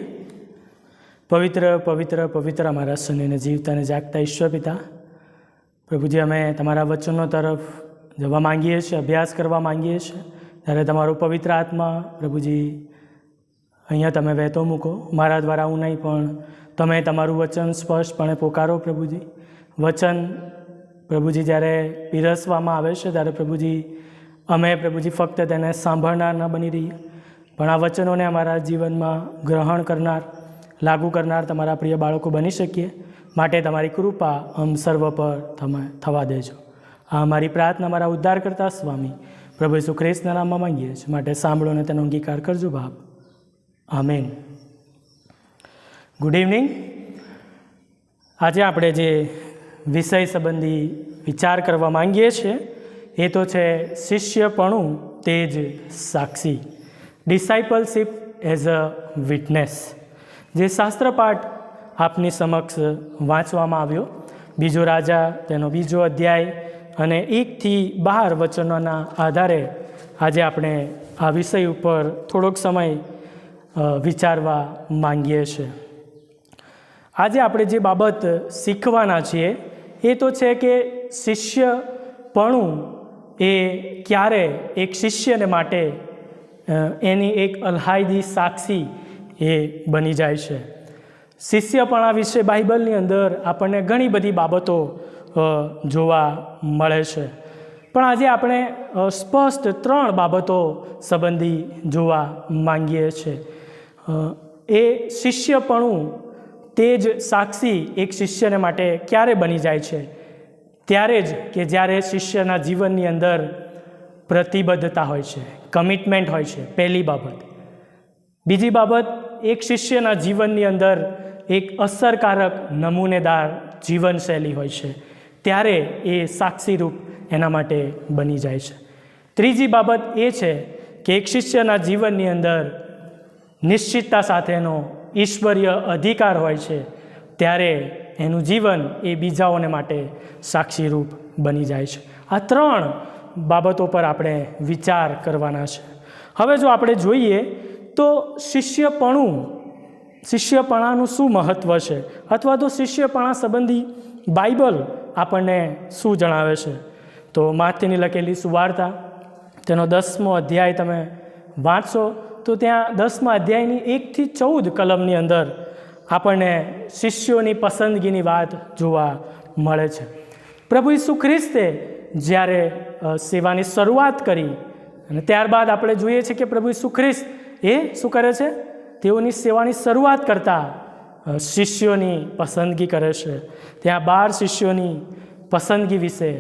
પવિત્ર પવિત્ર પવિત્ર અમારા શનિને જીવતા અને જાગતા ઈશ્વર પિતા, પ્રભુજી, અમે તમારા વચનો તરફ જવા માંગીએ છીએ, અભ્યાસ કરવા માંગીએ છીએ. ત્યારે તમારો પવિત્ર આત્મા પ્રભુજી અહીંયા તમે વહેતો મૂકો. મારા દ્વારા હું નહીં, પણ તમે તમારું વચન સ્પષ્ટપણે પોકારો. પ્રભુજી, વચન પ્રભુજી જ્યારે પીરસવામાં આવે છે ત્યારે પ્રભુજી અમે પ્રભુજી ફક્ત તેને સાંભળનાર ન બની રહીએ, પણ આ વચનોને અમારા જીવનમાં ગ્રહણ કરનાર, લાગુ કરનાર તમારા પ્રિય બાળકો બની શકીએ. માટે તમારી કૃપા સર્વ પર તમે થવા દેજો. આ અમારી પ્રાર્થના અમારા ઉદ્ધાર કરતા સ્વામી પ્રભુ ઈસુ ખ્રિસ્તના નામમાં માંગીએ છીએ. માટે સાંભળો અને તેનો અંગીકાર કરજો બાપ. આમેન. Good evening. આજે આપણે જે વિષય સંબંધી વિચાર કરવા માંગીએ છીએ એ તો છે શિષ્યપણું તે જ સાક્ષી, ડિસાઇપલશીપ એઝ અ વિટનેસ. જે શાસ્ત્રપાઠ આપની સમક્ષ વાંચવામાં આવ્યો, બીજો રાજા તેનો 2 અધ્યાય અને 1 થી 12 વચનોના આધારે આજે આપણે આ વિષય ઉપર થોડોક સમય વિચારવા માંગીએ છીએ. આજે આપણે જે બાબત શીખવાના છીએ એ તો છે કે શિષ્યપણું એ ક્યારે એક શિષ્યને માટે એની એક અલ્હાયદી સાક્ષી એ બની જાય છે. શિષ્યપણા વિશે બાઇબલની અંદર આપણને ઘણી બધી બાબતો જોવા મળે છે, પણ આજે આપણે સ્પષ્ટ 3 બાબતો સંબંધી જોવા માંગીએ છીએ. એ શિષ્યપણું તે જ સાક્ષી એક શિષ્યને માટે ક્યારે બની જાય છે? ત્યારે જ કે જ્યારે શિષ્યના જીવનની અંદર પ્રતિબદ્ધતા હોય છે, કમિટમેન્ટ હોય છે, પહેલી બાબત. બીજી બાબત, એક શિષ્યના જીવનની અંદર એક અસરકારક નમૂનેદાર જીવનશૈલી હોય છે, ત્યારે એ સાક્ષીરૂપ એના માટે બની જાય છે. ત્રીજી બાબત એ છે કે એક શિષ્યના જીવનની અંદર નિશ્ચિતતા સાથેનો ઈશ્વરીય અધિકાર હોય છે, ત્યારે એનું જીવન એ બીજાઓને માટે સાક્ષીરૂપ બની જાય છે. આ 3 બાબતો પર આપણે વિચાર કરવાના છે. હવે જો આપણે જોઈએ તો શિષ્યપણાનું શું મહત્ત્વ છે, અથવા તો શિષ્યપણા સંબંધી બાઇબલ આપણને શું જણાવે છે? તો માથેની લખેલી સુવાર્તા તેનો 10મો અધ્યાય તમે વાંચશો તો ત્યાં 10મા અધ્યાયની 1 થી 14 કલમની અંદર આપણને શિષ્યોની પસંદગીની વાત જોવા મળે છે. પ્રભુ ઈસુ ખ્રિસ્તે જ્યારે સેવાની શરૂઆત કરી અને ત્યારબાદ આપણે જોઈએ છીએ કે પ્રભુ ઈસુ ખ્રિસ્ત એ શું કરે છે? તેઓની સેવાની શરૂઆત કરતાં શિષ્યોની પસંદગી કરે છે. ત્યાં 12 શિષ્યોની પસંદગી વિશે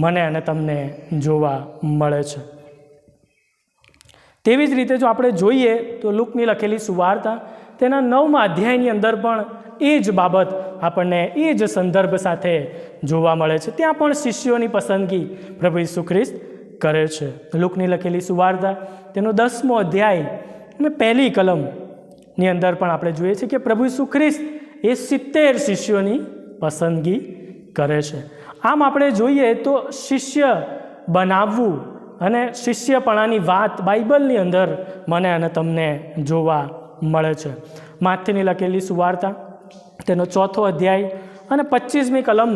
મને અને તમને જોવા મળે છે. તેવી જ રીતે જો આપણે જોઈએ તો લુકની લખેલી સુવાર્તા તેના 9મા અધ્યાયની અંદર પણ એ જ બાબત આપણને એ જ સંદર્ભ સાથે જોવા મળે છે. ત્યાં પણ શિષ્યોની પસંદગી પ્રભુ ઈસુ ખ્રિસ્ત કરે છે. લુકની લખેલી સુવાર્તા તેનો 10મો અધ્યાય અને 1લી કલમની અંદર પણ આપણે જોઈએ છીએ કે પ્રભુ ઈસુ ખ્રિસ્ત એ 70 શિષ્યોની પસંદગી કરે છે. આમ આપણે જોઈએ તો શિષ્ય બનાવવું અને શિષ્યપણાની વાત બાઇબલની અંદર મને અને તમને જોવા મળે છે. માથેની લખેલી સુવાર્તા તેનો 4થો અધ્યાય અને 25મી કલમ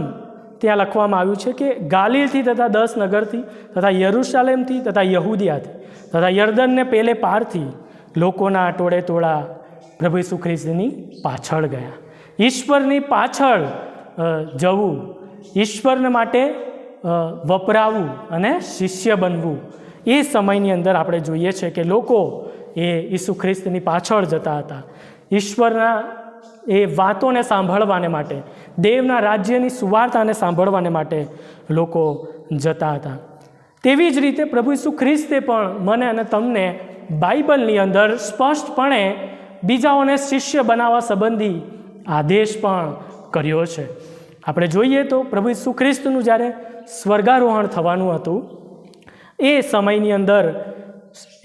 ત્યાં લખવામાં આવ્યું છે કે ગાલિલથી તથા 10 નગરથી તથા યરૂશાલેમથી તથા યહૂદિયાથી તથા યર્દનને પેલે પારથી લોકોના ટોળે ટોળા પ્રભુ ઈસુ ખ્રિસ્તની પાછળ ગયા. ઈશ્વરની પાછળ જવું, ઈશ્વરને માટે વપરાવું અને શિષ્ય બનવું, એ સમયની અંદર આપણે જોઈએ છે કે લોકો એ ઈસુ ખ્રિસ્તની પાછળ જતા હતા. ઈશ્વરના એ વાતોને સાંભળવાને માટે, દેવના રાજ્યની સુવાર્તાને સાંભળવાને માટે લોકો જતા હતા. તેવી જ રીતે પ્રભુ ઈસુ ખ્રિસ્તે પણ મને અને તમને બાઇબલની અંદર સ્પષ્ટપણે બીજાઓને શિષ્ય બનાવવા સંબંધી આદેશ પણ કર્યો છે. આપણે જોઈએ તો પ્રભુ ઈસુ ખ્રિસ્તનું જ્યારે સ્વર્ગારોહણ થવાનું હતું એ સમયની અંદર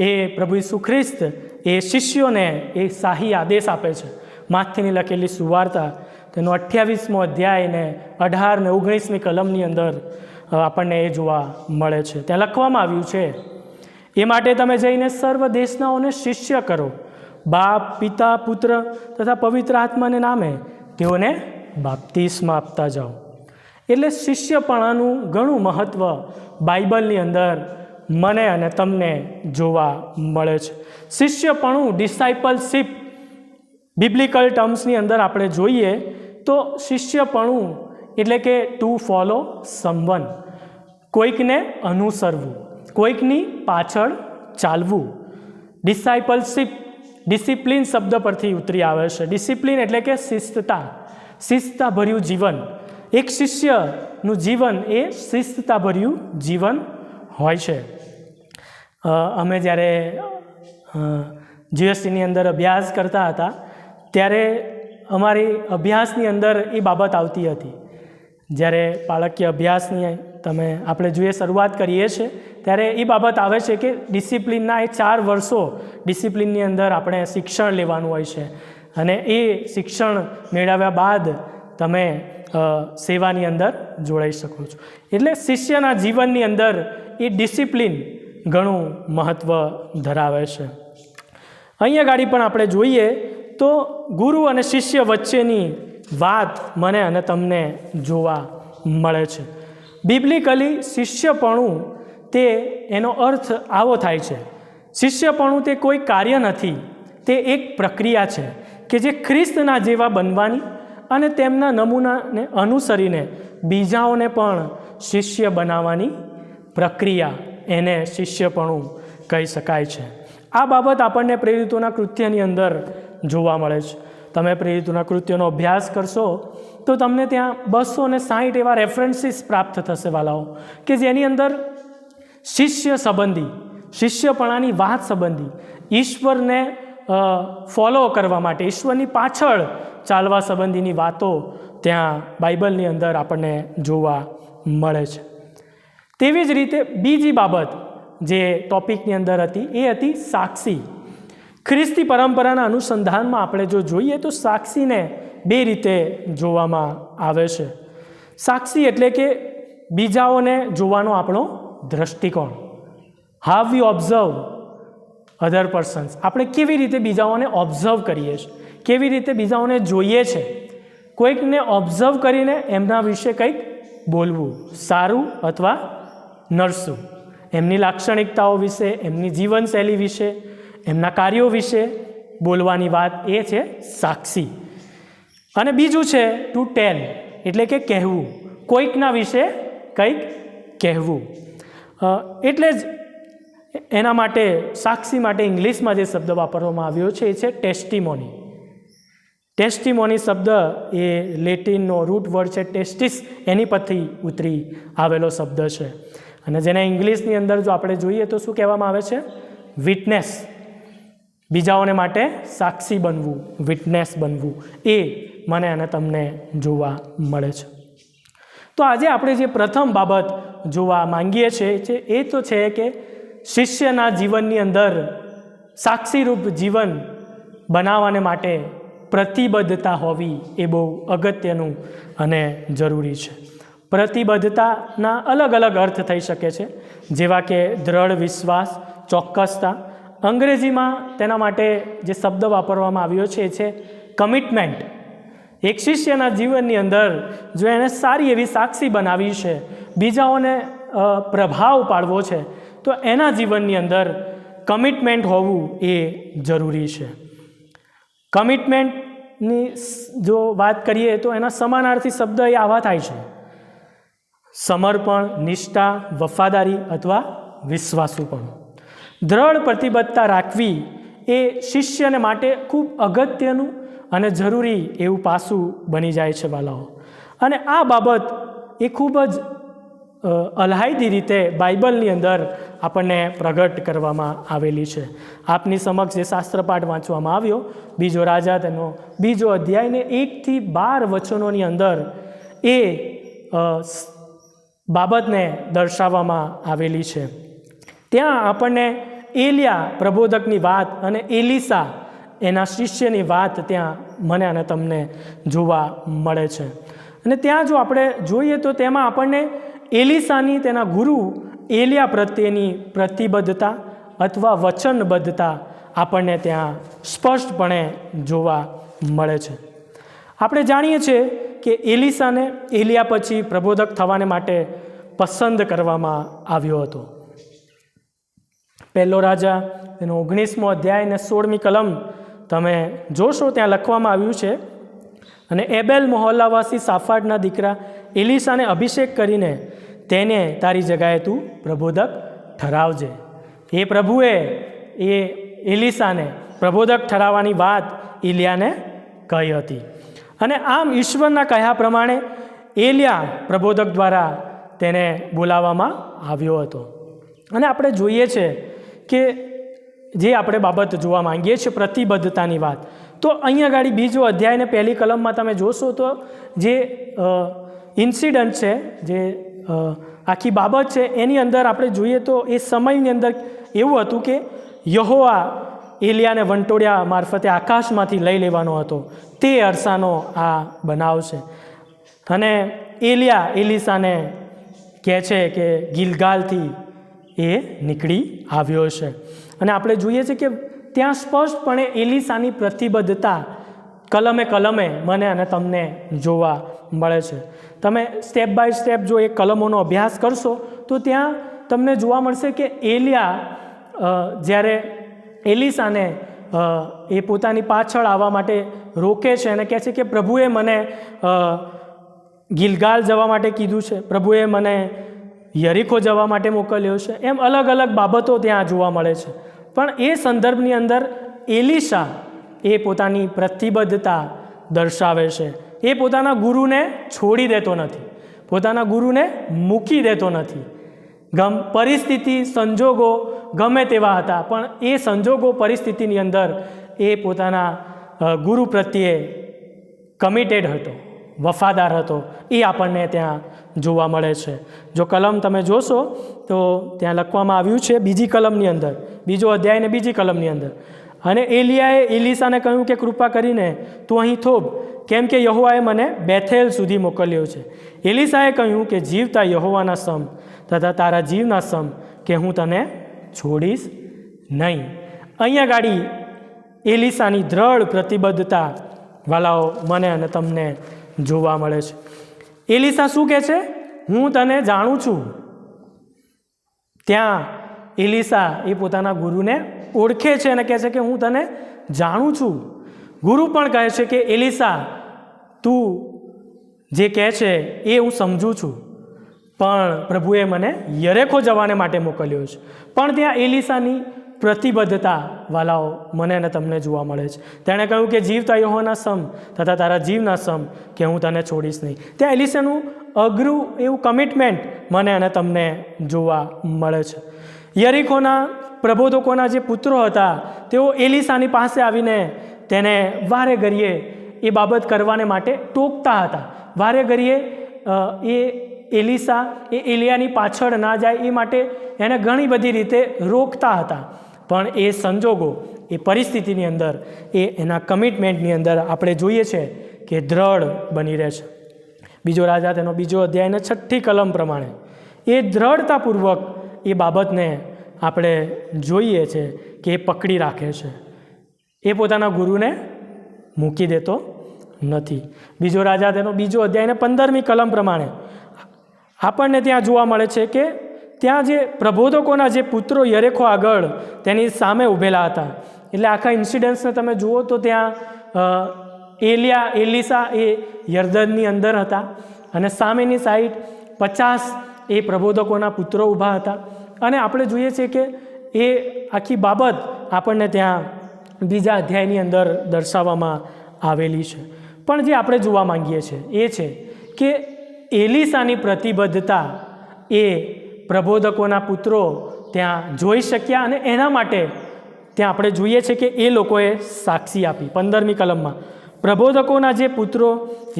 એ પ્રભુ ઈસુ ખ્રિસ્ત એ શિષ્યોને એ શાહી આદેશ આપે છે. માથેની લખેલી સુવાર્તા તેનો 28મો અધ્યાય ને 18 ને 19મી કલમની અંદર આપણને એ જોવા મળે છે. ત્યાં લખવામાં આવ્યું છે, એ માટે તમે જઈને સર્વ દેશનાઓને શિષ્ય કરો, બાપ, પિતા, પુત્ર તથા પવિત્ર આત્માને નામે તેઓને બાપ્તિસ્મા આપતા જાઓ. એટલે શિષ્યપણાનું ઘણું મહત્ત્વ બાઇબલની અંદર મને અને તમને જોવા મળે છે. શિષ્યપણું, ડિસાઇપલશીપ, બિબ્લિકલ ટર્મ્સની અંદર આપણે જોઈએ તો શિષ્યપણું એટલે કે ટુ ફોલો સમવન, કોઈકને અનુસરવું, કોઈકની પાછળ ચાલવું. ડિસાઇપલશીપ ડિસિપ્લિન શબ્દ પરથી ઉતરી આવે છે. ડિસિપ્લિન એટલે કે શિસ્તતા, શિસ્તતાભર્યું જીવન. એક શિષ્યનું જીવન એ શિસ્તતાભર્યું જીવન હોય છે. અમે જ્યારે GSTની અંદર અભ્યાસ કરતા હતા ત્યારે અમારી અભ્યાસની અંદર એ બાબત આવતી હતી. જ્યારે બાળકીય અભ્યાસની આપણે જોઈએ શરૂઆત કરીએ છીએ ત્યારે એ બાબત આવે છે કે ડિસિપ્લિનના એ 4 વર્ષો ડિસિપ્લિનની અંદર આપણે શિક્ષણ લેવાનું હોય છે અને એ શિક્ષણ મેળવ્યા બાદ તમે સેવાની અંદર જોડાઈ શકો છો. એટલે શિષ્યના જીવનની અંદર એ ડિસિપ્લિન ઘણું મહત્ત્વ ધરાવે છે. અહીંયા ગાડી પણ આપણે જોઈએ તો ગુરુ અને શિષ્ય વચ્ચેની વાત મને અને તમને જોવા મળે છે. બિબ્લિકલી શિષ્યપણું તે એનો અર્થ આવો થાય છે. શિષ્યપણું તે કોઈ કાર્ય નથી, તે એક પ્રક્રિયા છે કે જે ખ્રિસ્તના જેવા બનવાની અને તેમના નમૂનાને અનુસરીને બીજાઓને પણ શિષ્ય બનાવવાની પ્રક્રિયા, એને શિષ્યપણું કહી શકાય છે. આ બાબત આપણને પ્રેરિતોના કૃત્યની અંદર જોવા મળે છે. તમે પ્રેરિતોના કૃત્યનો અભ્યાસ કરશો તો તમને ત્યાં 260 એવા રેફરન્સીસ પ્રાપ્ત થશે વાલાઓ, કે જેની અંદર શિષ્ય સંબંધી, શિષ્યપણાની વાત સંબંધી, ઈશ્વરને ફોલો કરવા માટે, ઈશ્વરની પાછળ ચાલવા સંબંધીની વાતો ત્યાં બાઇબલની અંદર આપણને જોવા મળે છે. તેવી જ રીતે બીજી બાબત જે ટોપિકની અંદર હતી એ હતી સાક્ષી. ખ્રિસ્તી પરંપરાના અનુસંધાનમાં આપણે જો જોઈએ તો સાક્ષીને 2 રીતે જોવામાં આવે છે. સાક્ષી એટલે કે બીજાઓને જોવાનો આપણો દ્રષ્ટિકોણ, how we observe other persons. આપણે કેવી રીતે બીજાઓને ઓબ્ઝર્વ કરીએ છીએ, કેવી રીતે બીજાઓને જોઈએ છે. કોઈકને ઓબ્ઝર્વ કરીને એમના વિશે કંઈક બોલવું, સારું અથવા નરસું, એમની લાક્ષણિકતાઓ વિશે, એમની જીવનશૈલી વિશે, એમના કાર્યો વિશે બોલવાની વાત એ છે સાક્ષી. અને બીજું છે ટુ ટેલ એટલે કે કહેવું, કોઈકના વિશે કંઈક કહેવું. એટલે જ એના માટે સાક્ષી માટે ઇંગ્લિશમાં જે શબ્દ વાપરવામાં આવ્યો છે એ છે ટેસ્ટિમોની. ટેસ્ટિમોની શબ્દ એ લેટિનનો રૂટ વર્ડ છે ટેસ્ટિસ, એની પરથી ઉતરી આવેલો શબ્દ છે. અને જેને ઇંગ્લિશની અંદર જો આપણે જોઈએ તો શું કહેવામાં આવે છે? વિટનેસ. બીજાઓને માટે સાક્ષી બનવું, વિટનેસ બનવું, એ મને અને તમને જોવા મળે છે. તો આજે આપણે જે પ્રથમ બાબત જોવા માંગીએ છીએ એ તો છે કે શિષ્યના જીવનની અંદર સાક્ષીરૂપ જીવન બનાવવાને માટે પ્રતિબદ્ધતા હોવી એ બહુ અગત્યનું અને જરૂરી છે. પ્રતિબદ્ધતાના અલગ અલગ અર્થ થઈ શકે છે, જેવા કે દ્રઢ વિશ્વાસ, ચોક્કસતા. અંગ્રેજીમાં તેના માટે જે શબ્દ વાપરવામાં આવ્યો છે એ છે કમિટમેન્ટ. એક શિષ્યના જીવનની અંદર જો એને સારી એવી સાક્ષી બનાવી છે, બીજાઓને પ્રભાવ પાડવો છે, તો એના જીવનની અંદર કમિટમેન્ટ હોવું એ જરૂરી છે. કમિટમેન્ટની જો વાત કરીએ તો એના સમાનાર્થી શબ્દ એ આવા થાય છે: સમર્પણ, નિષ્ઠા, વફાદારી અથવા વિશ્વાસુપણું. દ્રઢ પ્રતિબદ્ધતા રાખવી એ શિષ્યને માટે ખૂબ અગત્યનું અને જરૂરી એવું પાસું બની જાય છે વાલાઓ. અને આ બાબત એ ખૂબ જ અલાયદી રીતે બાઇબલની અંદર આપણને પ્રગટ કરવામાં આવેલી છે. આપની સમક્ષ જે શાસ્ત્રપાઠ વાંચવામાં આવ્યો, 2 રાજા તેનો 2 અધ્યાયને 1 થી 12 વચનોની અંદર એ બાબતને દર્શાવવામાં આવેલી છે. ત્યાં આપણને એલિયા પ્રબોધકની વાત અને એલિસા એના શિષ્યની વાત ત્યાં મને અને તમને જોવા મળે છે. અને ત્યાં જો આપણે જોઈએ તો તેમાં આપણને એલિસાની તેના ગુરુ એલિયા પ્રત્યેની પ્રતિબદ્ધતા અથવા વચનબદ્ધતા આપણને ત્યાં સ્પષ્ટપણે જોવા મળે છે. આપણે જાણીએ છીએ કે એલીસાને એલિયા પછી પ્રબોધક થવાને માટે પસંદ કરવામાં આવ્યો હતો. પહેલો રાજા એનો 19મો અધ્યાય અને 16મી કલમ તમે જોશો, ત્યાં લખવામાં આવ્યું છે, અને એબેલ મોહલ્લાવાસી સાફાટના દીકરા એલીસાને અભિષેક કરીને તેને તારી જગાએ તું પ્રબોધક ઠરાવજે. એ પ્રભુએ એ એલીસાને પ્રબોધક ઠરાવવાની વાત એલિયાને કહી હતી. અને આમ ઈશ્વરના કહ્યા પ્રમાણે એલિયા પ્રબોધક દ્વારા તેને બોલાવવામાં આવ્યો હતો. અને આપણે જોઈએ છે કે જે આપણે બાબત જોવા માંગીએ છીએ પ્રતિબદ્ધતાની વાત, તો અહીંયા આગળ બીજો અધ્યાય ને પહેલી કલમમાં તમે જોશો તો જે ઇન્સિડન્ટ છે, જે આખી બાબત છે, એની અંદર આપણે જોઈએ તો એ સમયની અંદર એવું હતું કે યહોવા એલિયાને વંટોળિયા મારફતે આકાશમાંથી લઈ લેવાનો હતો. તે અરસાનો આ બનાવ છે. અને એલિયા એલીસાને કહે છે કે ગિલગાલથી એ નીકળી આવ્યો છે. અને આપણે જોઈએ છીએ કે ત્યાં સ્પષ્ટપણે એલીસાની પ્રતિબદ્ધતા કલમે કલમે મને અને તમને જોવા મળે છે. તમે સ્ટેપ બાય સ્ટેપ જો એ કલમોનો અભ્યાસ કરશો તો ત્યાં તમને જોવા મળશે કે એલિયા જ્યારે એલીસાને એ પોતાની પાછળ આવવા માટે રોકે છે અને કહે છે કે પ્રભુએ મને ગિલગાલ જવા માટે કીધું છે, પ્રભુએ મને યરીખો જવા માટે મોકલ્યો છે, એમ અલગ અલગ બાબતો ત્યાં જોવા મળે છે. પણ એ સંદર્ભની અંદર એલીશા એ પોતાની પ્રતિબદ્ધતા દર્શાવે છે. એ પોતાના ગુરુને છોડી દેતો નથી, પોતાના ગુરુને મૂકી દેતો નથી. પરિસ્થિતિ સંજોગો ગમે તેવા હતા, પણ એ સંજોગો પરિસ્થિતિની અંદર એ પોતાના ગુરુ પ્રત્યે કમિટેડ હતો, વફાદાર હતો. એ આપણને ત્યાં જોવા મળે છે. જો કલમ તમે જોશો તો ત્યાં લખવામાં આવ્યું છે બીજી કલમની અંદર, બીજો અધ્યાય ને બીજી કલમની અંદર, અને એલિયાએ એલીસાને કહ્યું કે કૃપા કરીને તું અહીં થોભ, કેમ કે યહોવાએ મને બેથેલ સુધી મોકલ્યો છે. એલીસાએ કહ્યું કે જીવતા યહોવાના સમ તથા તારા જીવના સમ કે હું તને છોડીશ નહીં. અહીંયા ગાડી એલીસાની દ્રઢ પ્રતિબદ્ધતા વાલાઓ મને અને તમને જોવા મળે છે. એલીસા શું કહે છે? હું તને જાણું છું. ત્યાં એલીસા એ પોતાના ગુરુને ઓળખે છે અને કહે છે કે હું તને જાણું છું. ગુરુ પણ કહે છે કે એલીસા તું જે કહે છે એ હું સમજું છું, પણ પ્રભુએ મને યરેખો જવાને માટે મોકલ્યો છે. પણ ત્યાં એલીસાની પ્રતિબદ્ધતા વાલાઓ મને અને તમને જોવા મળે છે. તેણે કહ્યું કે જીવતા યહોવાના સમ તથા તારા જીવના સમ કે હું તને છોડીશ નહીં. ત્યાં એલીસાનું અઘરું એવું કમિટમેન્ટ મને અને તમને જોવા મળે છે. યરીખોના પ્રબોધકોના જે પુત્રો હતા તેઓ એલીસાની પાસે આવીને તેને વારે ઘડીએ એ બાબત કરવાને માટે ટોકતા હતા. વારે ઘડીએ એ એલીસા એ એલિયાની પાછળ ના જાય એ માટે એને ઘણી બધી રીતે રોકતા હતા. પણ એ સંજોગો, એ પરિસ્થિતિની અંદર, એ એના કમિટમેન્ટની અંદર આપણે જોઈએ છે કે દ્રઢ બની રહે છે. બીજો રાજા તેનો બીજો અધ્યાયને 6ઠી કલમ પ્રમાણે એ દ્રઢતાપૂર્વક એ બાબતને આપણે જોઈએ છે કે એ પકડી રાખે છે. એ પોતાના ગુરુને મૂકી દેતો નથી. બીજો રાજા તેનો બીજો અધ્યાયને 15મી કલમ પ્રમાણે આપણને ત્યાં જોવા મળે છે કે ત્યાં જે પ્રબોધકોના જે પુત્રો યરેખો આગળ તેની સામે ઊભેલા હતા. એટલે આખા ઇન્સિડન્ટ્સને તમે જુઓ તો ત્યાં એલીસા એ યર્દનની અંદર હતા અને સામેની સાઈડ 50 એ પ્રબોધકોના પુત્રો ઊભા હતા. અને આપણે જોઈએ છીએ કે એ આખી બાબત આપણને ત્યાં બીજા અધ્યાયની અંદર દર્શાવવામાં આવેલી છે. પણ જે આપણે જોવા માંગીએ છીએ એ છે કે એલીસાની પ્રતિબદ્ધતા એ પ્રબોધકોના પુત્રો ત્યાં જોઈ શક્યા અને એના માટે ત્યાં આપણે જોઈએ છીએ કે એ લોકોએ સાક્ષી આપી. 15મી કલમમાં પ્રબોધકોના જે પુત્રો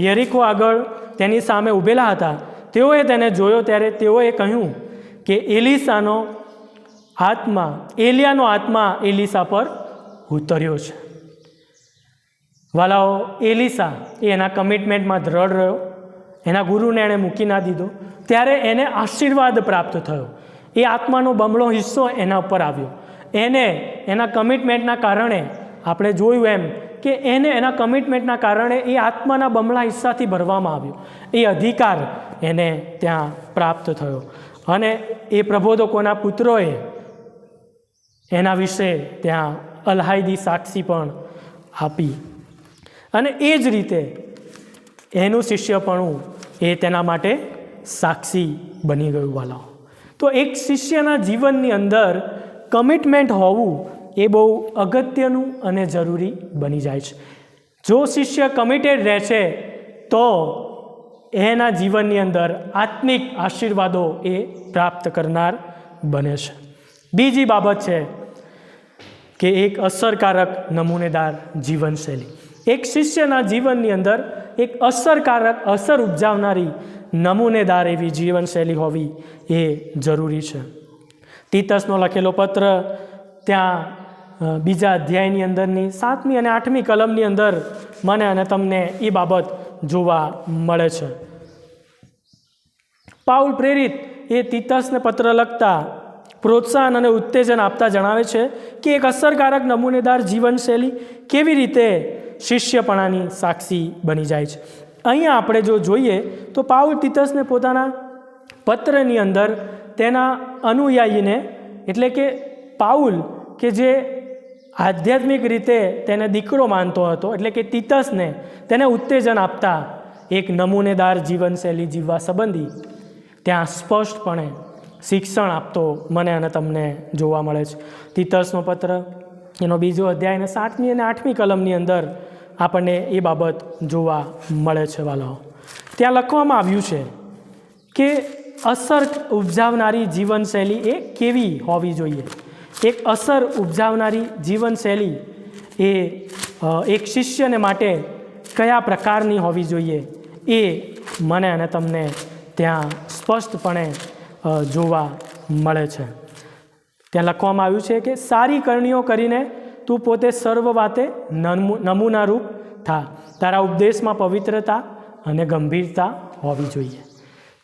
યરીખો આગળ તેની સામે ઊભેલા હતા તેઓએ તેને જોયો ત્યારે તેઓએ કહ્યું કે એલીયાનો આત્મા એલીસા પર ઉતર્યો છે. વાલાઓ, એલીસા એ એના કમિટમેન્ટમાં દ્રઢ રહ્યો, એના ગુરુને એણે મૂકી ના દીધો, ત્યારે એને આશીર્વાદ પ્રાપ્ત થયો. એ આત્માનો બમણો હિસ્સો એના ઉપર આવ્યો. એને એના કમિટમેન્ટના કારણે આપણે જોયું એમ કે એને એના કમિટમેન્ટના કારણે એ આત્માના બમણા હિસ્સાથી ભરવામાં આવ્યો, એ અધિકાર એને ત્યાં પ્રાપ્ત થયો અને એ પ્રબોધકોના પુત્રોએ એના વિશે ત્યાં અલહાયદી સાક્ષી પણ આપી અને એ જ રીતે એનું શિષ્યપણું એ તેના માટે સાક્ષી બની ગયું વાલાઓ. તો એક શિષ્યના જીવનની અંદર કમિટમેન્ટ હોવું એ બહુ અગત્યનું અને જરૂરી બની જાય છે. જો શિષ્ય કમિટેડ રહે છે તો એના જીવનની અંદર આત્મિક આશીર્વાદો એ પ્રાપ્ત કરનાર બને છે. બીજી બાબત છે કે એક અસરકારક નમૂનેદાર જીવનશૈલી. એક શિષ્યના જીવનની અંદર એક અસરકારક અસર ઉપજાવનારી નમૂનેદાર એવી જીવનશૈલી હોવી એ જરૂરી છે. તીતસનો લખેલો પત્ર ત્યાં બીજા અધ્યાયની અંદરની 7મી અને 8મી કલમની અંદર મને અને તમને એ બાબત જોવા મળે છે. પાઉલ પ્રેરિત એ તીતસને પત્ર લખતા પ્રોત્સાહન અને ઉત્તેજન આપતા જણાવે છે કે એક અસરકારક નમૂનેદાર જીવનશૈલી કેવી રીતે શિષ્યપણાની સાક્ષી બની જાય છે. અહીંયા આપણે જો જોઈએ તો પાઉલ તીતસને પોતાના પત્રની અંદર તેના અનુયાયીને એટલે કે પાઉલ કે જે આધ્યાત્મિક રીતે તેને દીકરો માનતો હતો એટલે કે તીતસને તેને ઉત્તેજન આપતા એક નમૂનેદાર જીવનશૈલી જીવવા સંબંધી ત્યાં સ્પષ્ટપણે શિક્ષણ આપતો મને અને તમને જોવા મળે છે. તીતસનો પત્ર એનો 2 અધ્યાય અને 7મી અને 8મી કલમની અંદર આપણને એ બાબત જોવા મળે છે વાલાઓ. ત્યાં લખવામાં આવ્યું છે કે અસર ઉપજાવનારી જીવનશૈલી એ કેવી હોવી જોઈએ. એક અસર ઉપજાવનારી જીવનશૈલી એ એક શિષ્યને માટે કયા પ્રકારની હોવી જોઈએ એ મને અને તમને ત્યાં સ્પષ્ટપણે જોવા મળે છે. ત્યાં લખવામાં આવ્યું છે કે સારી કરણીઓ કરીને તું પોતે સર્વ વાતે નમૂનારૂપ થા, તારા ઉપદેશમાં પવિત્રતા અને ગંભીરતા હોવી જોઈએ.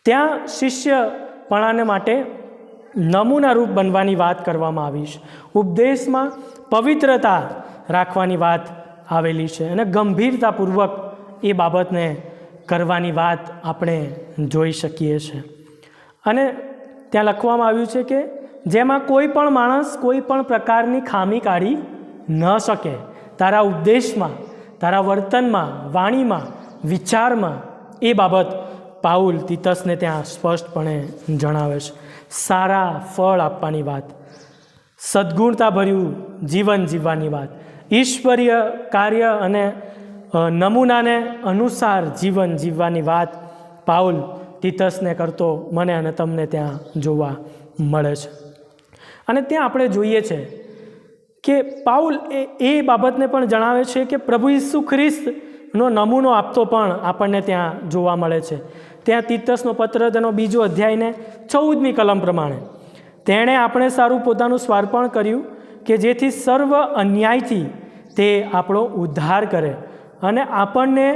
ત્યાં શિષ્યપણાને માટે નમૂનારૂપ બનવાની વાત કરવામાં આવી છે, ઉપદેશમાં પવિત્રતા રાખવાની વાત આવેલી છે અને ગંભીરતાપૂર્વક એ બાબતને કરવાની વાત આપણે જોઈ શકીએ છીએ. અને ત્યાં લખવામાં આવ્યું છે કે જેમાં કોઈ પણ માણસ કોઈ પણ પ્રકારની ખામી કાઢી ન શકે, તારા ઉપદેશમાં, તારા વર્તનમાં, વાણીમાં, વિચારમાં, એ બાબત પાઉલ તીતસને ત્યાં સ્પષ્ટપણે જણાવે છે. સારા ફળ આપવાની વાત, સદ્ગુણતાભર્યું જીવન જીવવાની વાત, ઈશ્વરીય કાર્ય અને નમૂનાને અનુસાર જીવન જીવવાની વાત પાઉલ તીતસને કરતો મને અને તમને ત્યાં જોવા મળે છે. અને ત્યાં આપણે જોઈએ છે કે પાઉલ એ બાબતને પણ જણાવે છે કે પ્રભુ ઈસુ ખ્રિસ્તનો નમૂનો આપતો પણ આપણને ત્યાં જોવા મળે છે. ત્યાં તીતસનો પત્ર તેનો 2 અધ્યાયને 14મી કલમ પ્રમાણે તેણે આપણે સારું પોતાનું સ્વાર્પણ કર્યું કે જેથી સર્વ અન્યાયથી તે આપણો ઉદ્ધાર કરે અને આપણને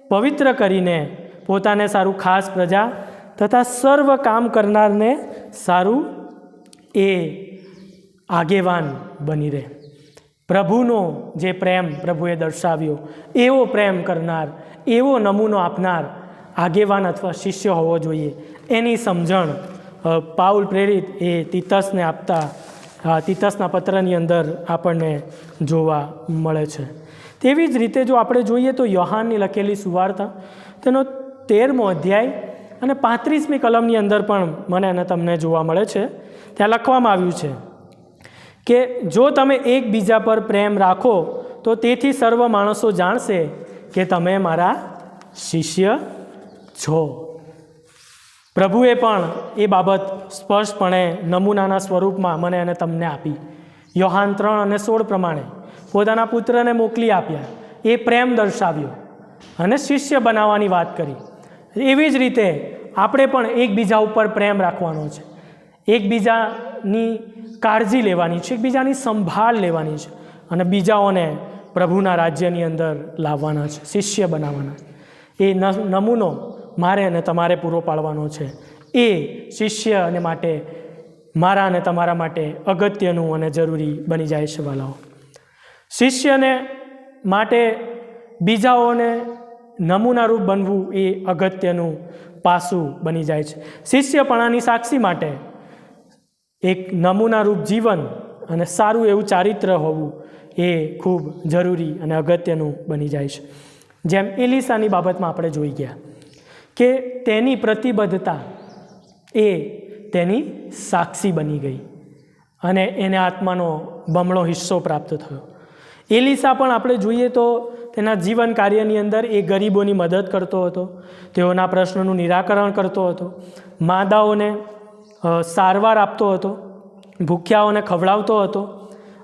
પવિત્ર કરીને પોતાને સારું ખાસ પ્રજા તથા સર્વ કામ કરનારને સારું એ આગેવાન બની રહે. પ્રભુનો જે પ્રેમ પ્રભુએ દર્શાવ્યો એવો પ્રેમ કરનાર, એવો નમૂનો આપનાર આગેવાન અથવા શિષ્ય હોવો જોઈએ. એની સમજણ પાઉલ પ્રેરિત એ તીતસને આપતા તીતસના પત્રની અંદર આપણને જોવા મળે છે. તેવી જ રીતે જો આપણે જોઈએ તો યોહાનની લખેલી સુવાર્તા તેનો 13મો અધ્યાય અને 35મી કલમની અંદર પણ મને અને તમને જોવા મળે છે. ત્યાં લખવામાં આવ્યું છે કે જો તમે એકબીજા પર પ્રેમ રાખો તો તેથી સર્વ માણસો જાણશે કે તમે મારા શિષ્ય છો. પ્રભુએ પણ એ બાબત સ્પષ્ટપણે નમૂનાના સ્વરૂપમાં મને અને તમને આપી. યોહાન 3:16 પ્રમાણે પોતાના પુત્રને મોકલી આપ્યા, એ પ્રેમ દર્શાવ્યો અને શિષ્ય બનાવવાની વાત કરી. એવી જ રીતે આપણે પણ એકબીજા ઉપર પ્રેમ રાખવાનો છે, એકબીજાની કાળજી લેવાની છે, એકબીજાની સંભાળ લેવાની છે અને બીજાઓને પ્રભુના રાજ્યની અંદર લાવવાના છે, શિષ્ય બનાવવાના છે. એ નમૂનો મારે અને તમારે પૂરો પાડવાનો છે. એ શિષ્યને માટે મારા અને તમારા માટે અગત્યનું અને જરૂરી બની જાય છે વાલાઓ. શિષ્યને માટે બીજાઓને નમૂનારૂપ બનવું એ અગત્યનું પાસું બની જાય છે. શિષ્યપણાની સાક્ષી માટે એક નમૂનારૂપ જીવન અને સારું એવું ચારિત્ર હોવું એ ખૂબ જરૂરી અને અગત્યનું બની જાય છે. જેમ એલિસાની બાબતમાં આપણે જોઈ ગયા કે તેની પ્રતિબદ્ધતા એ તેની સાક્ષી બની ગઈ અને એને આત્માનો બમણો હિસ્સો પ્રાપ્ત થયો. એલિસા પણ આપણે જોઈએ તો તેના જીવન કાર્યની અંદર એ ગરીબોની મદદ કરતો હતો, તેઓના પ્રશ્નોનું નિરાકરણ કરતો હતો, માદાઓને સારવાર આપતો હતો, ભૂખ્યાઓને ખવડાવતો હતો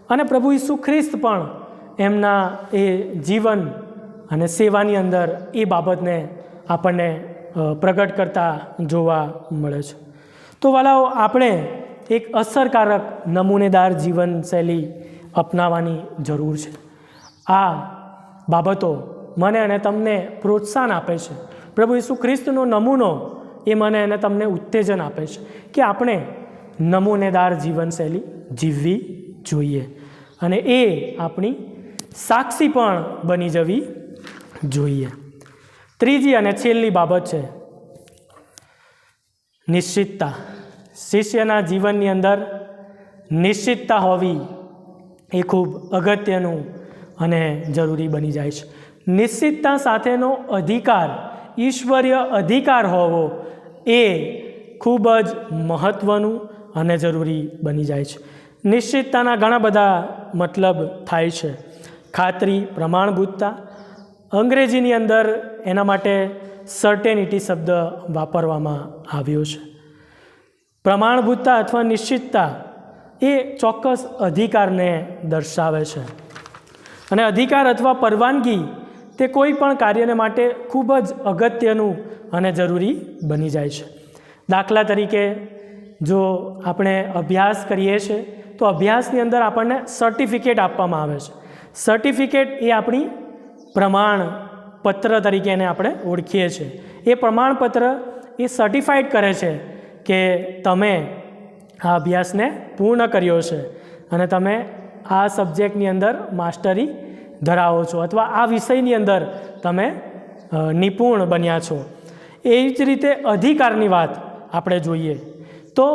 અને પ્રભુ ઈસુ ખ્રિસ્ત પણ એમના એ જીવન અને સેવાની અંદર એ બાબતને આપણને પ્રગટ કરતા જોવા મળે છે. તો વાલાઓ, આપણે એક અસરકારક નમૂનેદાર જીવનશૈલી અપનાવવાની જરૂર છે. આ બાબતો મને અને તમને પ્રોત્સાહન આપે છે. પ્રભુ ઈસુ ખ્રિસ્તનો નમૂનો એ મને અને તમને ઉત્તેજન આપે છે કે આપણે નમૂનેદાર જીવનશૈલી જીવવી જોઈએ અને એ આપણી સાક્ષી પણ બની જવી જોઈએ. ત્રીજી અને છેલ્લી બાબત છે નિશ્ચિતતા. શિષ્યના જીવનની અંદર નિશ્ચિતતા હોવી એ ખૂબ અગત્યનું અને જરૂરી બની જાય છે. નિશ્ચિતતા સાથેનો અધિકાર, ઈશ્વરીય અધિકાર હોવો એ ખૂબ જ મહત્ત્વનું અને જરૂરી બની જાય છે. નિશ્ચિતતાના ઘણા બધા મતલબ થાય છે. ખાતરી, પ્રમાણભૂતતા. અંગ્રેજીની અંદર એના માટે સર્ટેનિટી શબ્દ વાપરવામાં આવ્યો છે. પ્રમાણભૂતતા અથવા નિશ્ચિતતા એ ચોક્કસ અધિકારને દર્શાવે છે અને અધિકાર અથવા પરવાનગી તે કોઈ પણ કાર્યને માટે ખૂબ જ અગત્યનું અને જરૂરી બની જાય છે. દાખલા તરીકે જો આપણે અભ્યાસ કરીએ છીએ તો અભ્યાસની અંદર આપણને સર્ટિફિકેટ આપવામાં આવે છે. સર્ટિફિકેટ એ આપણી પ્રમાણપત્ર તરીકે એને આપણે ઓળખીએ છીએ. એ પ્રમાણપત્ર એ સર્ટિફાઈડ કરે છે કે તમે આ અભ્યાસને પૂર્ણ કર્યો છે અને તમે આ સબ્જેક્ટની અંદર માસ્ટરી ધરાવો છો અથવા આ વિષયની અંદર તમે નિપુણ બન્યા છો. એ જ રીતે અધિકારની વાત આપણે જોઈએ તો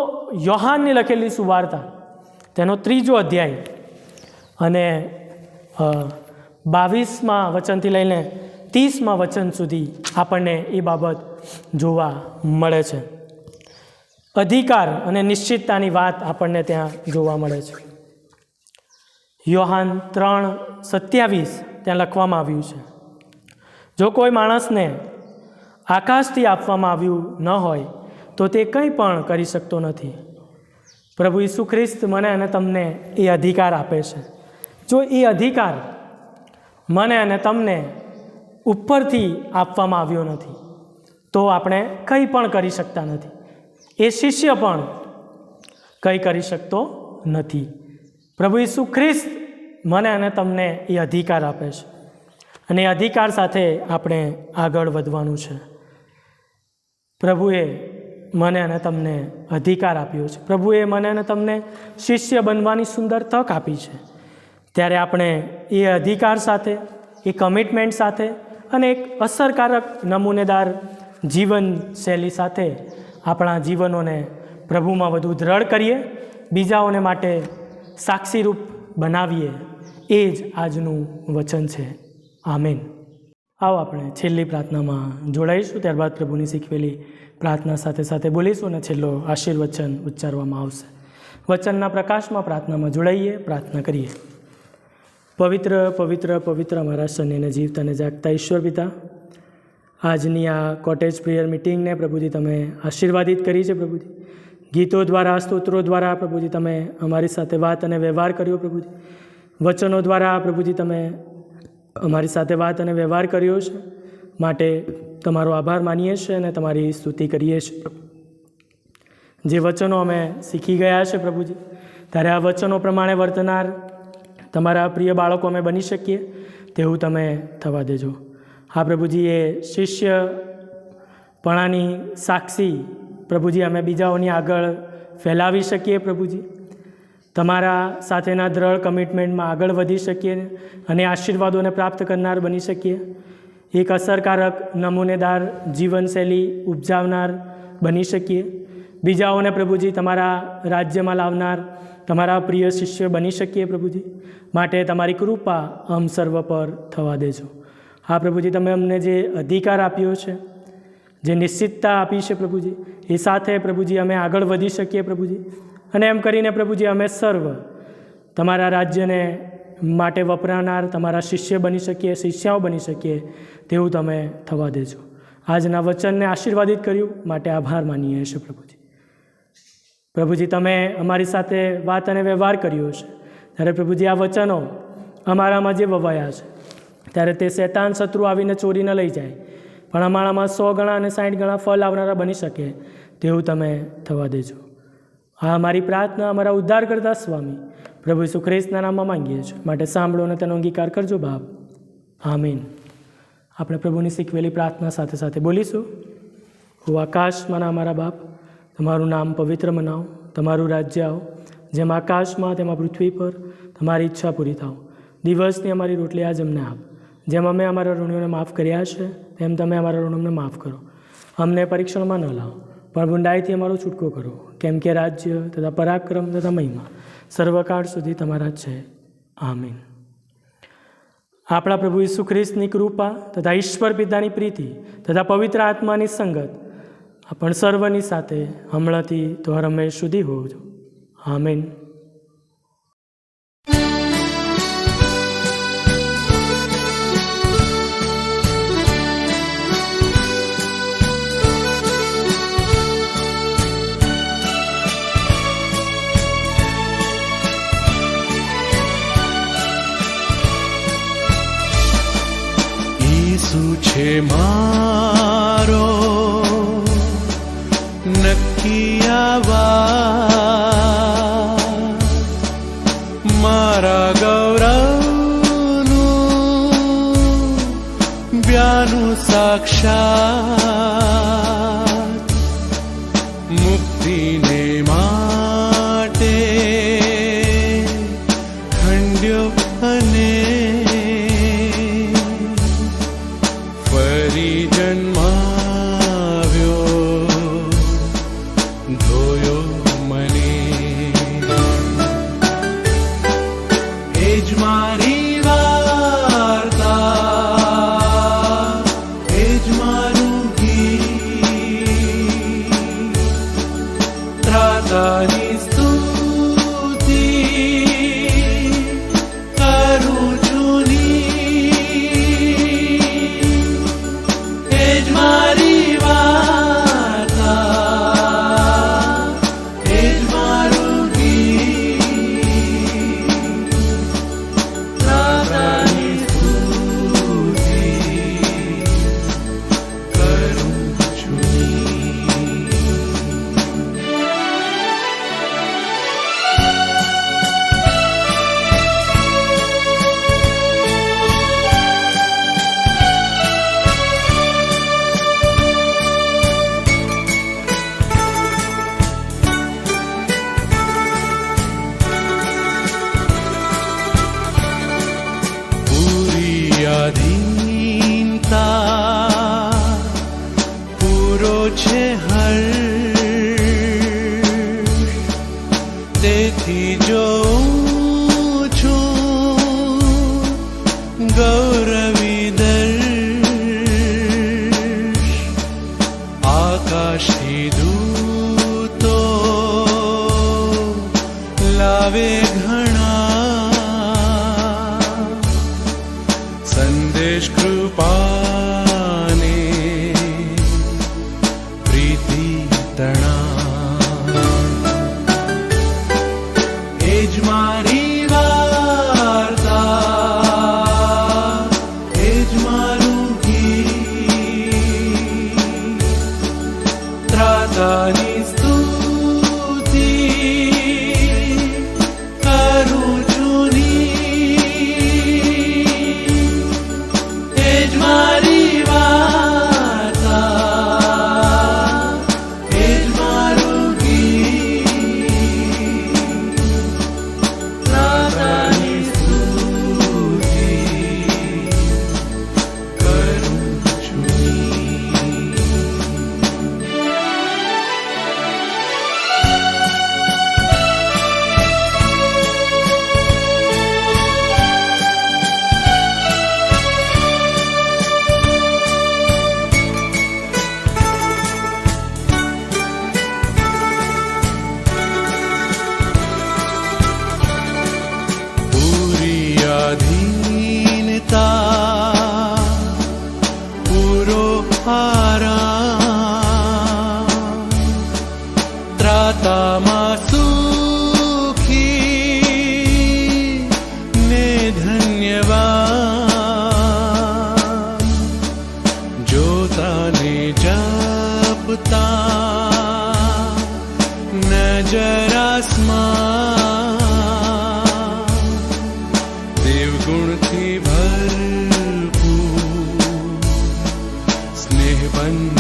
યોહાનની લખેલી સુવાર્તા તેનો 3 અધ્યાય અને 22મા વચનથી લઈને 30મા વચન સુધી આપણને એ બાબત જોવા મળે છે. અધિકાર અને નિશ્ચિતતાની વાત આપણને ત્યાં જોવા મળે છે. યોહાન 3:27 ત્યાં લખવામાં આવ્યું છે, જો કોઈ માણસને આકાશથી આપવામાં આવ્યું ન હોય તો તે કંઈ પણ કરી શકતો નથી. પ્રભુ ઈસુ ખ્રિસ્ત મને અને તમને એ અધિકાર આપે છે. જો એ અધિકાર મને અને તમને ઉપરથી આપવામાં આવ્યો નથી તો આપણે કંઈ પણ કરી શકતા નથી. એ શિષ્ય પણ કંઈ કરી શકતો નથી. પ્રભુ ઈસુ ખ્રિસ્ત મને અને તમને એ અધિકાર આપે છે અને એ અધિકાર સાથે આપણે આગળ વધવાનું છે. પ્રભુએ મને અને તમને અધિકાર આપ્યો છે. પ્રભુએ મને અને તમને શિષ્ય બનવાની સુંદર તક આપી છે. ત્યારે આપણે એ અધિકાર સાથે, એ કમિટમેન્ટ સાથે અને એક અસરકારક નમૂનેદાર જીવનશૈલી સાથે આપણા જીવનોને પ્રભુમાં વધુ દ્રઢ કરીએ, બીજાઓને માટે સાક્ષીરૂપ બનાવીએ. એ જ આજનું વચન છે. આમેન. આવો આપણે છેલ્લી પ્રાર્થનામાં જોડાઈશું. ત્યારબાદ પ્રભુની શીખવેલી પ્રાર્થના સાથે સાથે બોલીશું અને છેલ્લો આશીર્વચન ઉચ્ચારવામાં આવશે. વચનના પ્રકાશમાં પ્રાર્થનામાં જોડાઈએ, પ્રાર્થના કરીએ. પવિત્ર પવિત્ર પવિત્ર અમારા સન્યને જીવતા અને જાગતા ઈશ્વર પિતા, આજની આ કોટેજ પ્રેયર મિટિંગને પ્રભુજી તમે આશીર્વાદિત કરી છે. પ્રભુજી ગીતો દ્વારા, સ્તોત્રો દ્વારા પ્રભુજી તમે અમારી સાથે વાત અને વ્યવહાર કર્યો. પ્રભુજી વચનો દ્વારા પ્રભુજી તમે અમારી સાથે વાત અને વ્યવહાર કર્યો છે. માટે તમારો આભાર માનીએ છીએ અને તમારી સ્તુતિ કરીએ છીએ. જે વચનો અમે શીખી ગયા છે પ્રભુજી, ત્યારે આ વચનો પ્રમાણે વર્તનાર તમારા પ્રિય બાળકો અમે બની શકીએ તેવું તમે થવા દેજો. હા પ્રભુજી, એ શિષ્યપણાની સાક્ષી પ્રભુજી અમે બીજાઓની આગળ ફેલાવી શકીએ પ્રભુજી, તમારા સાથેના દ્રઢ કમિટમેન્ટમાં આગળ વધી શકીએ અને આશીર્વાદોને પ્રાપ્ત કરનાર બની શકીએ, એક અસરકારક નમૂનેદાર જીવનશૈલી ઉપજાવનાર બની શકીએ, બીજાઓને પ્રભુજી તમારા રાજ્યમાં લાવનાર તમારા પ્રિય શિષ્ય બની શકીએ પ્રભુજી. માટે તમારી કૃપા અમ સર્વ પર થવા દેજો. હા પ્રભુજી, તમે અમને જે અધિકાર આપ્યો છે, જે નિશ્ચિતતા આપી છે પ્રભુજી, એ સાથે પ્રભુજી અમે આગળ વધી શકીએ પ્રભુજી. અને એમ કરીને પ્રભુજી અમે સર્વ તમારા રાજ્યને માટે વપરાનાર તમારા શિષ્ય બની શકીએ, શિષ્યાઓ બની શકીએ તેવું તમે થવા દેજો. આજના વચનને આશીર્વાદિત કર્યું માટે આભાર માનીએ છીએ પ્રભુજી. પ્રભુજી, તમે અમારી સાથે વાત અને વ્યવહાર કર્યો છે, ત્યારે પ્રભુજી આ વચનો અમારામાં જે વવાયા છે ત્યારે તે શૈતાન શત્રુ આવીને ચોરીને લઈ જાય, પણ અમારામાં 100 ગણા અને 60 ગણા ફળ આવનારા બની શકે તેવું તમે થવા દેજો. આ અમારી પ્રાર્થના અમારા ઉદ્ધાર કરતા સ્વામી પ્રભુ ઈસુ ખ્રિસ્તના નામમાં માંગીએ છીએ, માટે સાંભળો અને તેનો અંગીકાર કરજો બાપ. આમીન. આપણે પ્રભુની શીખવેલી પ્રાર્થના સાથે સાથે બોલીશું. હું આકાશમાંના અમારા બાપ, તમારું નામ પવિત્ર મનાવો, તમારું રાજ્ય આવો, જેમ આકાશમાં તેમાં પૃથ્વી પર તમારી ઈચ્છા પૂરી થાવ. દિવસની અમારી રોટલી આજ અમને આપ, જેમ અમે અમારા ઋણીઓને માફ કર્યા છે તેમ તમે અમારા ઋણોને માફ કરો. અમને પરીક્ષણમાં ન લાવો, પણ બુંડાઈથી અમારો છૂટકો કરો, કેમ કે રાજ્ય તથા પરાક્રમ તથા મહિમા સર્વકાળ સુધી તમારા જ છે. આમીન. આપણા પ્રભુ ઈસુ ખ્રિસ્તની કૃપા તથા ઈશ્વર પિતાની પ્રીતિ તથા પવિત્ર આત્માની સંગત આપણ સર્વની સાથે હમણાંથી તો હંમેશ સુધી હોજો. આમીન. ઈસુ છે મારો નક્કી આવાજ, મારા ગૌરવનું બ્યાનું સાક્ષાત, મુક્તિને માટે ખંડ્યો અને ફરી જન્માવ્યો, ધોયો મને. એ જ મારી વાર્તા, એ જ મારું ગીત, ત્રાતાની સ્તુતિ કરું છું ની. એ જ મારી વાર્તા, એ જ મારું ગીત, ત્રાતાની સ્તુતિ કરું છું ની. પૂરી આધીનતા, પૂરો છે હર્ષ, તેથી જોઉં છું ગૌરવી દર્શ. આકાશથી દૂતો લાવે ઘણા સંદેશ કૃપાને પ્રીતિ તણા. એ જ મારી વાર્તા, એ જ મારું ગીત, ત્રાતાની સ્તુતિ કરું છું ની. એ જ મારી આપતા નજર આસમાન દેવગુણથી ભરપૂર સ્નેહબંધીવાન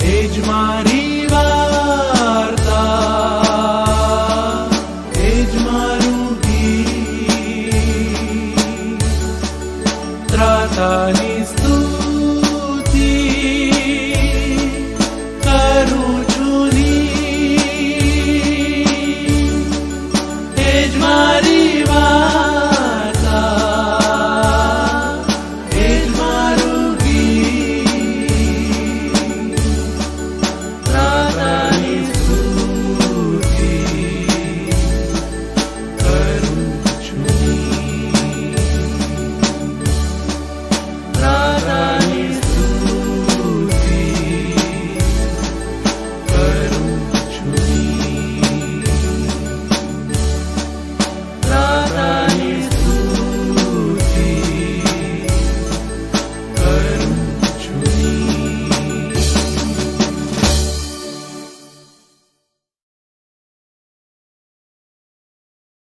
એ જ મારી વાર્તા એ જ મારું ગીત ત્રાતાની સ્તુતિ કરું છું ની એ જ મારી